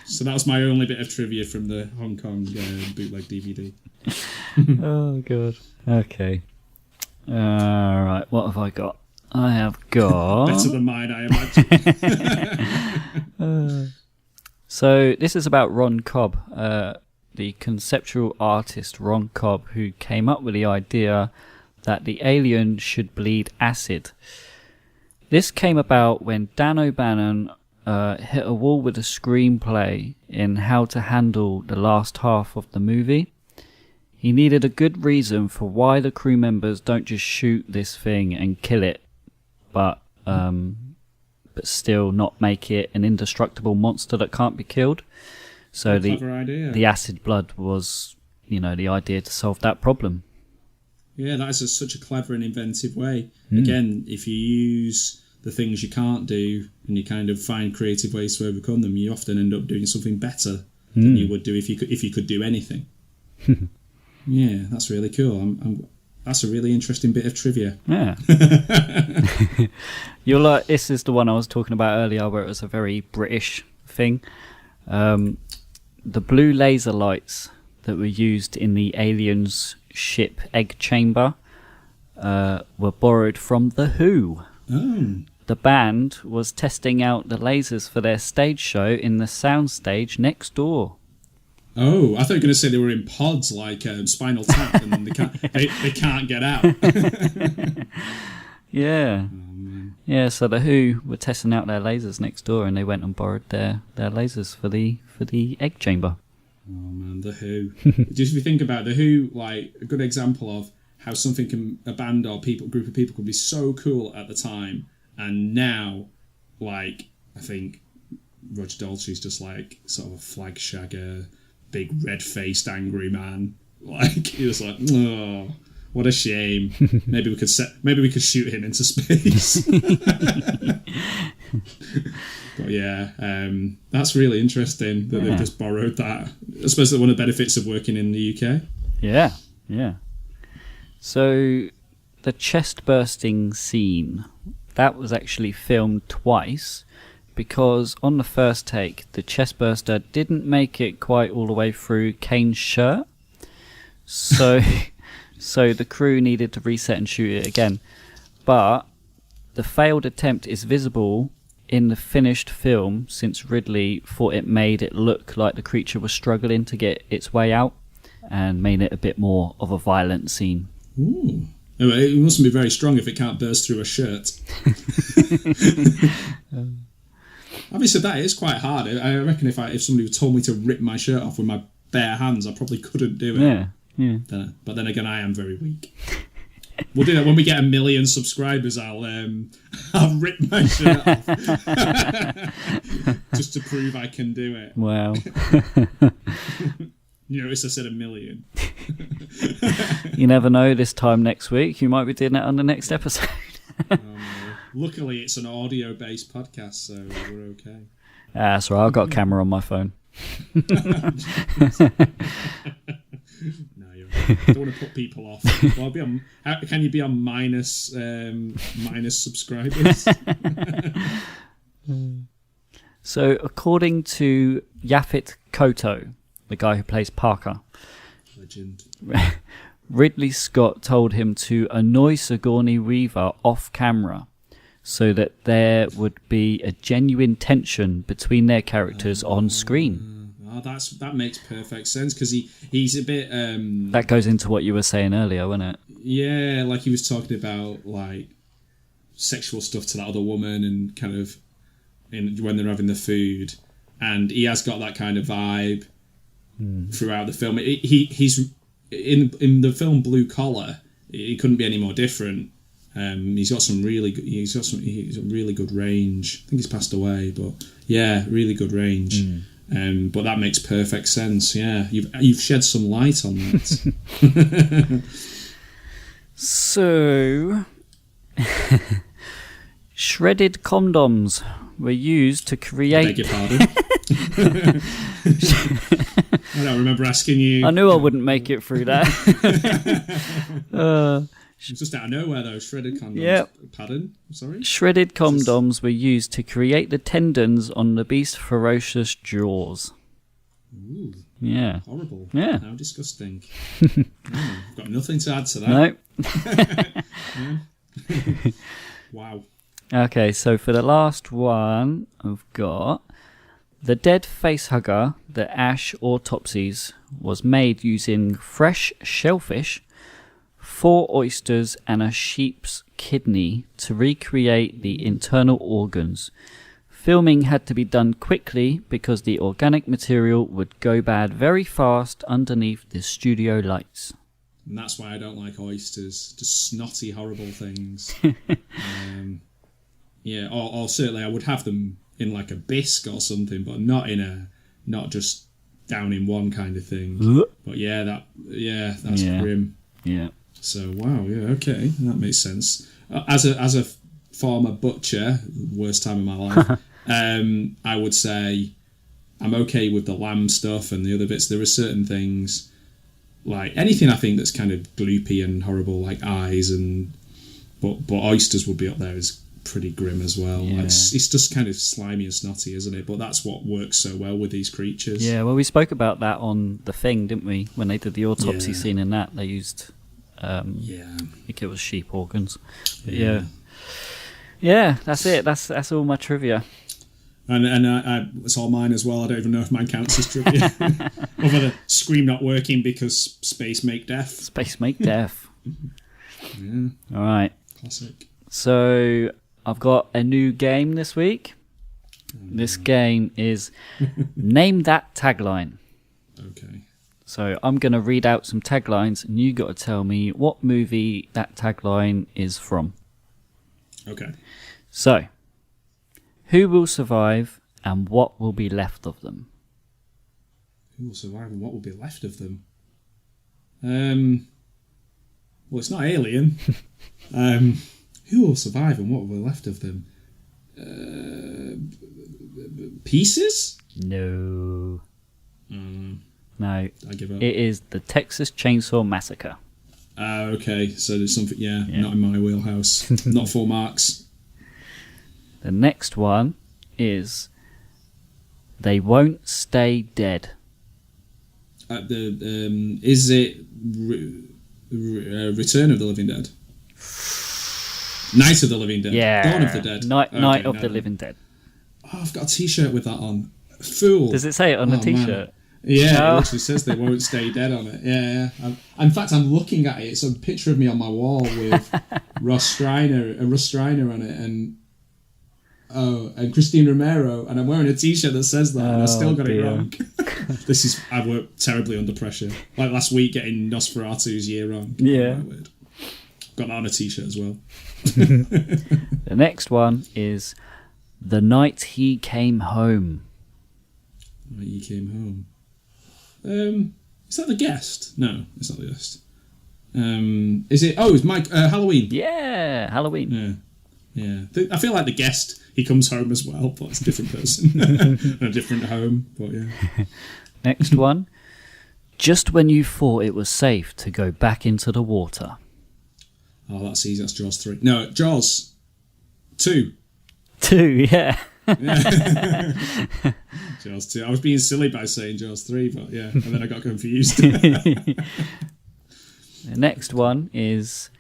So that was my only bit of trivia from the Hong Kong bootleg DVD.
Oh god. Okay. Right, what have I got? I have got...
Better than mine, I imagine.
So, this is about Ron Cobb, the conceptual artist Ron Cobb, who came up with the idea that the alien should bleed acid. This came about when Dan O'Bannon hit a wall with a screenplay in how to handle the last half of the movie. He needed a good reason for why the crew members don't just shoot this thing and kill it, but still not make it an indestructible monster that can't be killed. So the acid blood was, the idea to solve that problem.
Yeah, that is such a clever and inventive way. Again, if you use the things you can't do and you kind of find creative ways to overcome them, you often end up doing something better than you would do if you could do anything. Yeah, that's really cool. That's a really interesting bit of trivia.
Yeah. You're like, this is the one I was talking about earlier where it was a very British thing. The blue laser lights that were used in the aliens' ship egg chamber were borrowed from The Who.
Oh.
The band was testing out the lasers for their stage show in the soundstage next door.
Oh, I thought you were going to say they were in pods like Spinal Tap, and then they can't get out.
Yeah. Yeah, so the Who were testing out their lasers next door, and they went and borrowed their lasers for the egg chamber.
Oh man, the Who. Just if you think about the Who, like a good example of how a band or group of people could be so cool at the time, and now, like, I think Roger Daltrey's just like sort of a flag shagger, big red-faced angry man. Like, he was like, oh, what a shame. Maybe we could shoot him into space. But yeah, that's really interesting that they've just borrowed that. I suppose that's one of the benefits of working in the UK.
Yeah. So the chest bursting scene, that was actually filmed twice, because on the first take, the chest burster didn't make it quite all the way through Kane's shirt. So the crew needed to reset and shoot it again. But the failed attempt is visible in the finished film, since Ridley thought it made it look like the creature was struggling to get its way out and made it a bit more of a violent scene.
Ooh. It mustn't be very strong if it can't burst through a shirt. Obviously, that is quite hard. I reckon if somebody told me to rip my shirt off with my bare hands, I probably couldn't do it.
Yeah.
But then again, I am very weak. We'll do that when we get 1 million subscribers. I'll rip my shirt off just to prove I can do it.
Wow.
You notice I said 1 million.
You never know. This time next week, you might be doing it on the next episode.
Oh, no. Luckily, it's an audio-based podcast, so we're okay.
That's right. I've got a camera on my phone.
No, you're right. I don't want to put people off. Well, can you be on minus subscribers?
So, according to Yaphet Kotto, the guy who plays Parker,
Legend.
Ridley Scott told him to annoy Sigourney Weaver off camera so that there would be a genuine tension between their characters on screen.
Oh, that makes perfect sense, because he's a bit...
That goes into what you were saying earlier, wasn't it?
Yeah, like he was talking about like sexual stuff to that other woman and kind of when they're having the food, and he has got that kind of vibe throughout the film. He's in the film Blue Collar. He couldn't be any more different. He's got a really good range. I think he's passed away, but yeah, really good range. But that makes perfect sense. Yeah, you've shed some light on that.
So, shredded condoms were used to create...
I beg your pardon. I don't remember asking you.
I knew I wouldn't make it through that.
It's just out of nowhere, though. Shredded condoms.
Yep.
Pardon? Sorry?
Shredded condoms were used to create the tendons on the beast's ferocious jaws.
Ooh.
Yeah.
Horrible.
Yeah.
How disgusting. I've got nothing to add to that.
No.
Wow.
Okay, so for the last one, I've got the dead facehugger, the Ash autopsies, was made using fresh shellfish, 4 oysters, and a sheep's kidney to recreate the internal organs. Filming had to be done quickly because the organic material would go bad very fast underneath the studio lights.
And that's why I don't like oysters. Just snotty, horrible things. Yeah, or certainly I would have them in like a bisque or something, but not just down in one kind of thing. But that's grim.
Yeah.
So wow, yeah, okay, that makes sense. As a former butcher, worst time of my life, I would say I'm okay with the lamb stuff and the other bits. There are certain things, like anything I think that's kind of gloopy and horrible, like eyes, but oysters would be up there as pretty grim as well.
Yeah.
It's just kind of slimy and snotty, isn't it? But that's what works so well with these creatures.
Yeah, well, we spoke about that on The Thing, didn't we? When they did the autopsy scene in that, they used, I think it was sheep organs. But yeah, that's it. That's all my trivia.
And it's all mine as well. I don't even know if mine counts as trivia. Other than Scream not working because space make death.
Space make death.
Yeah.
All right.
Classic.
So I've got a new game this week. This game is Name That Tagline.
Okay.
So I'm going to read out some taglines and you got to tell me what movie that tagline is from.
Okay.
So, who will survive and what will be left of them?
Who will survive and what will be left of them? Well, it's not Alien. Who will survive and what will be left of them? Pieces?
No. No.
I give up.
It is the Texas Chainsaw Massacre.
Okay, so there's something, not in my wheelhouse. Not 4 marks.
The next one is They Won't Stay Dead.
Is it Return of the Living Dead? Night of the Living Dead?
Yeah.
Dawn of the Dead?
Night of the Living Dead.
Oh, I've got a t-shirt with that on. Fool.
Does it say it on the t-shirt?
Man. Yeah, it actually says They Won't Stay Dead on it. Yeah. In fact, I'm looking at it. It's a picture of me on my wall with Ross Striner on it, and Christine Romero, and I'm wearing a t-shirt that says that, and I still got it wrong. I work terribly under pressure. Like last week, getting Nosferatu's year wrong.
Yeah.
Weird. Got that on a t-shirt as well.
The next one is The Night He Came Home.
The Night He Came Home. Is that The Guest? No, it's not The Guest. Is it? Oh, it's Mike. Halloween.
Yeah, Halloween.
Yeah. I feel like The Guest, he comes home as well, but it's a different person. A different home, but yeah.
Next one. Just when you thought it was safe to go back into the water.
Oh, that's easy. That's Jaws 3. No, Jaws 2.
2, yeah.
Jaws 2. I was being silly by saying Jaws 3, but yeah, and then I got confused.
The next one is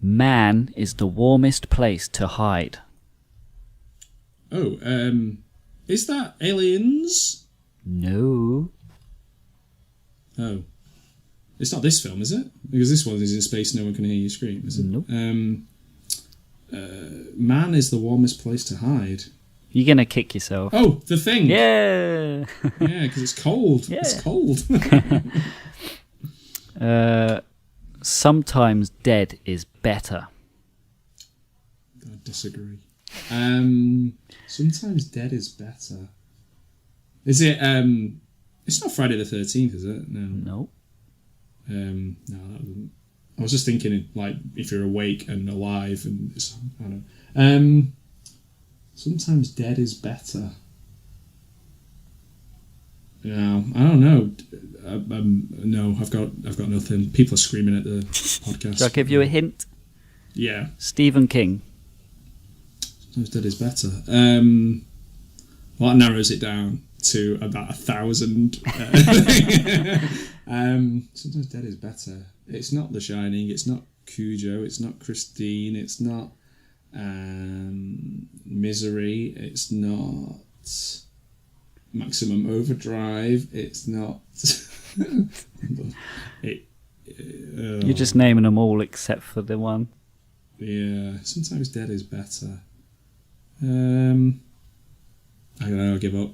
man is the warmest place to hide.
Oh, is that Aliens?
No.
Oh. It's not this film, is it? Because this one is in space, no one can hear you scream, is it?
Nope.
Man is the warmest place to hide.
You're going to kick yourself.
Oh, The Thing.
Yeah.
Yeah, because it's cold.
Yeah.
It's cold.
Sometimes dead is better.
I disagree. Sometimes dead is better. Is it? It's not Friday the 13th, is it? No.
Nope.
No, that wasn't. I was just thinking, like, if you're awake and alive, and it's, I don't know. Sometimes dead is better. No, I don't know. No, I've got nothing. People are screaming at the podcast.
Shall I give you a hint?
Yeah.
Stephen King.
Sometimes dead is better. Well, that narrows it down to about 1,000. Sometimes dead is better. It's not The Shining. It's not Cujo. It's not Christine. It's not Misery. It's not Maximum Overdrive. It's not.
You're just naming them all except for the one.
Yeah, sometimes dead is better. I don't know. I'll give up.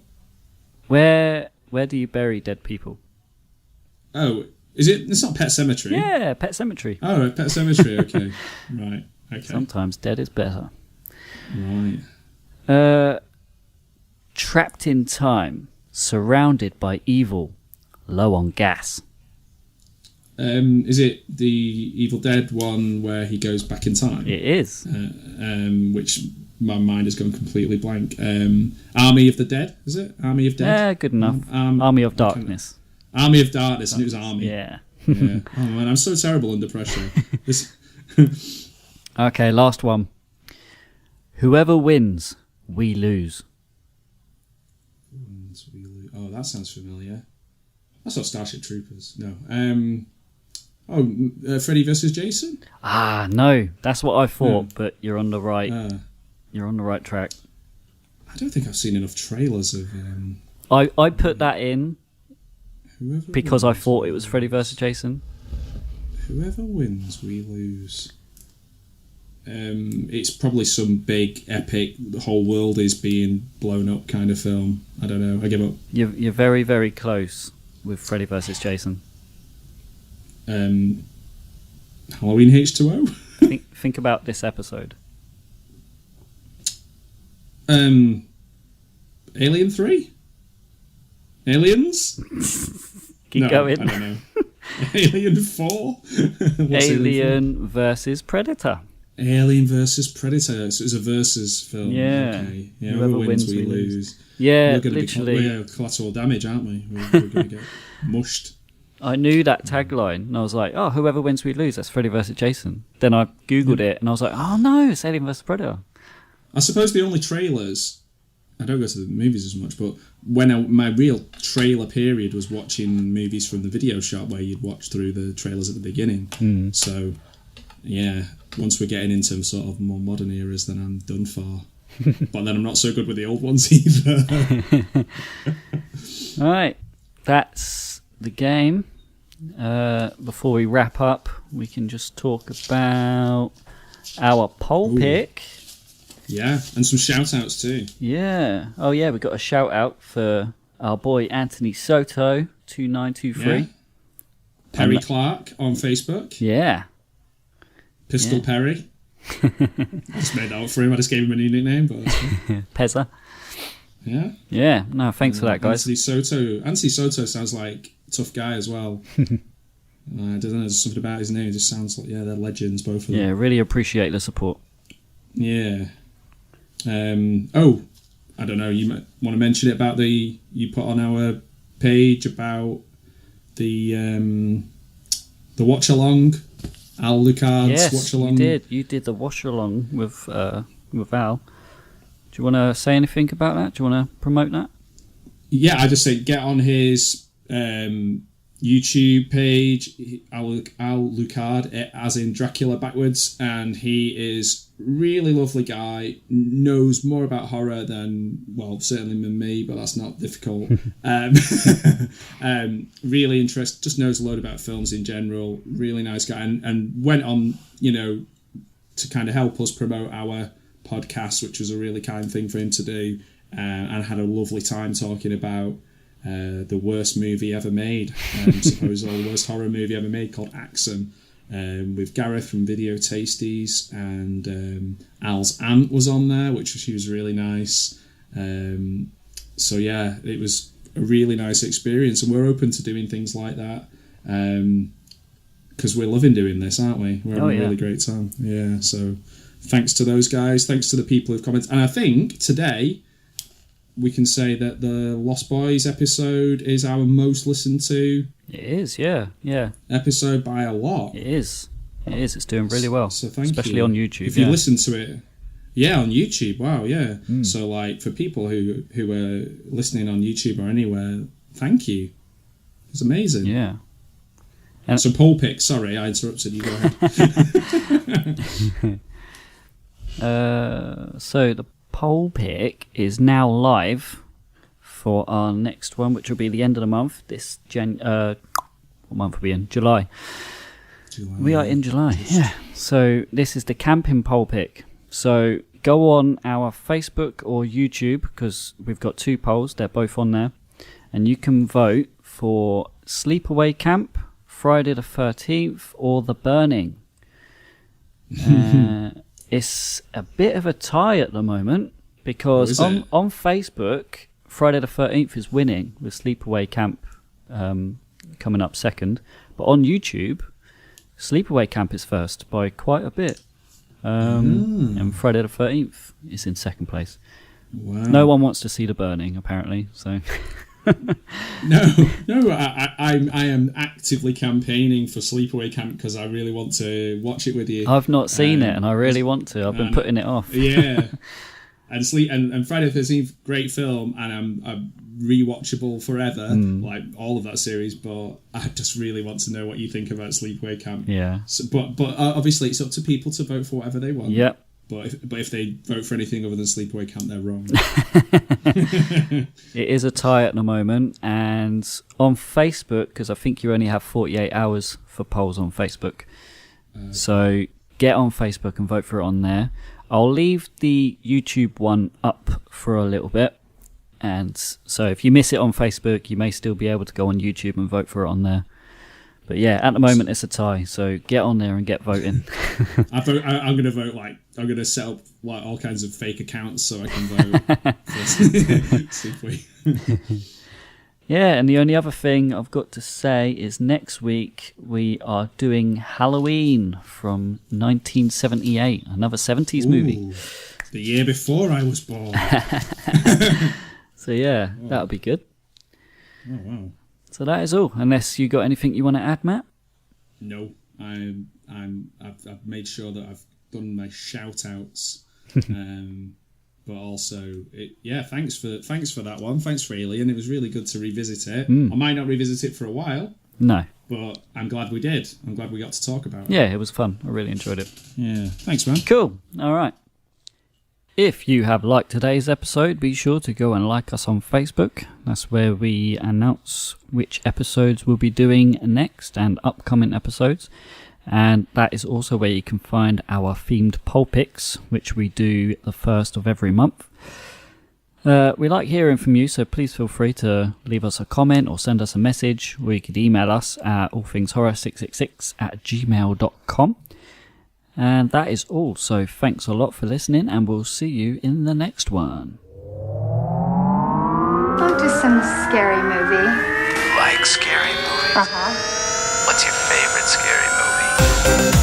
Where do you bury dead people?
Oh, is it? It's not Pet Sematary.
Yeah, Pet Cemetery.
Oh, Pet Sematary. Okay, right. Okay.
Sometimes dead is better.
Right.
Trapped in time, surrounded by evil, low on gas.
Is it the Evil Dead one where he goes back in time?
It is.
Which my mind has gone completely blank. Army of the Dead, is it? Army of Dead?
Yeah, good enough. Army of Darkness.
Army of Darkness, and it was Army.
Yeah.
Yeah. Oh man, I'm so terrible under pressure.
Okay, last one. Whoever wins, we lose.
Oh, that sounds familiar. That's not Starship Troopers. No. Freddy versus Jason?
Ah, no, that's what I thought, but you're on the right. You're on the right track.
I don't think I've seen enough trailers of.
I put that in because
wins,
I thought it was Freddy versus Jason.
Whoever wins, we lose. It's probably some big epic, the whole world is being blown up kind of film. I don't know. I give up.
You're very, very close with Freddy versus Jason.
Halloween H2O.
think about this episode.
Alien 3? Aliens?
Keep going.
I don't know. Alien 4?
Alien versus Predator.
Alien versus Predator. So it's a versus film.
Yeah.
Okay. Yeah. Whoever wins, we lose.
Yeah,
we're gonna
literally.
We're collateral damage, aren't we? We're going to get mushed.
I knew that tagline, and I was like, "Oh, whoever wins, we lose." That's Freddy versus Jason. Then I googled it, and I was like, "Oh no, it's Alien versus Predator."
I suppose the only trailers. I don't go to the movies as much, but when my real trailer period was watching movies from the video shop, where you'd watch through the trailers at the beginning. So, yeah, once we're getting into sort of more modern eras, then I'm done for. But then I'm not so good with the old ones either.
All right, that's the game. Before we wrap up, we can just talk about our poll pick.
Yeah, and some shout-outs too.
Yeah. Oh, yeah, we got a shout-out for our boy Anthony Soto, 2923.
Yeah. Perry Clark on Facebook.
Yeah.
Pistol Perry. I just made that up for him. I just gave him a new nickname. But
Pezza.
Yeah.
Yeah. No, thanks for that, guys.
Anthony Soto sounds like a tough guy as well. I don't know. There's something about his name. It just sounds like, they're legends, both of them.
Yeah, really appreciate the support.
Yeah. I don't know. You might want to mention it about you put on our page about the watch along, Al Lucard's watch along.
You did the watch along with Al. Do you want to say anything about that? Do you want to promote that?
Yeah, I just say get on his YouTube page, Al Lucard, as in Dracula backwards, and he is really lovely guy, knows more about horror than, well, certainly than me, but that's not difficult. Really interested, just knows a lot about films in general, really nice guy, and went on, to kind of help us promote our podcast, which was a really kind thing for him to do, and had a lovely time talking about the worst movie ever made, supposedly the worst horror movie ever made, called Axum, with Gareth from Video Tasties, and Al's aunt was on there, she was really nice. So yeah, it was a really nice experience, and we're open to doing things like that, because we're loving doing this, aren't we? We're having a really great time. Yeah, so thanks to those guys, thanks to the people who've commented, and I think today we can say that the Lost Boys episode is our most listened to.
It is, yeah.
Episode by a lot.
It is. It's doing really well. So thank especially you. On YouTube.
If you listen to it, on YouTube. Wow, yeah. So like for people who are listening on YouTube or anywhere, thank you. It's amazing.
Yeah.
And so poll pick. Sorry, I interrupted you. Go ahead.
So the poll pick is now live for our next one, which will be the end of the month. What month are we in? July. We are in July. Yeah. So this is the camping poll pick. So go on our Facebook or YouTube, because we've got 2 polls. They're both on there, and you can vote for Sleepaway Camp, Friday the 13th, or The Burning. It's a bit of a tie at the moment, because on Facebook, Friday the 13th is winning, with Sleepaway Camp coming up second. But on YouTube, Sleepaway Camp is first by quite a bit. And Friday the 13th is in second place.
Wow.
No one wants to see The Burning, apparently. So
No, I am actively campaigning for Sleepaway Camp because I really want to watch it with you.
I've not seen it, and I really want to. I've been putting it off.
Yeah, and Friday the 13th, great film, and I'm rewatchable forever, like all of that series. But I just really want to know what you think about Sleepaway Camp.
Yeah.
So, but obviously, it's up to people to vote for whatever they want.
Yep.
But if they vote for anything other than Sleepaway Camp, they're wrong.
It is a tie at the moment, and on Facebook, because I think you only have 48 hours for polls on Facebook. So get on Facebook and vote for it on there. I'll leave the YouTube one up for a little bit, and so if you miss it on Facebook, you may still be able to go on YouTube and vote for it on there. But yeah, at the moment it's a tie, so get on there and get voting.
I'm going to vote I'm going to set up like all kinds of fake accounts so I can vote.
Yeah, and the only other thing I've got to say is next week we are doing Halloween from 1978, another 70s movie.
The year before I was born.
So yeah, that'll be good.
Oh wow.
So that is all. Unless you got anything you want to add, Matt?
No, I've made sure that I've done my shout outs, but also thanks for that one. Thanks for Alien. It was really good to revisit it. I might not revisit it for a while.
No,
but I'm glad we did. I'm glad we got to talk about it.
Yeah, it was fun. I really enjoyed it.
Yeah, thanks, man.
Cool. All right. If you have liked today's episode, be sure to go and like us on Facebook. That's where we announce which episodes we'll be doing next and upcoming episodes. And that is also where you can find our themed poll picks, which we do the first of every month. We like hearing from you, so please feel free to leave us a comment or send us a message, or you could email us at allthingshorror666@gmail.com. And that is all, so thanks a lot for listening, and we'll see you in the next one.
I'll do some scary movie.
Like scary movies?
Uh-huh.
What's your favorite scary movie?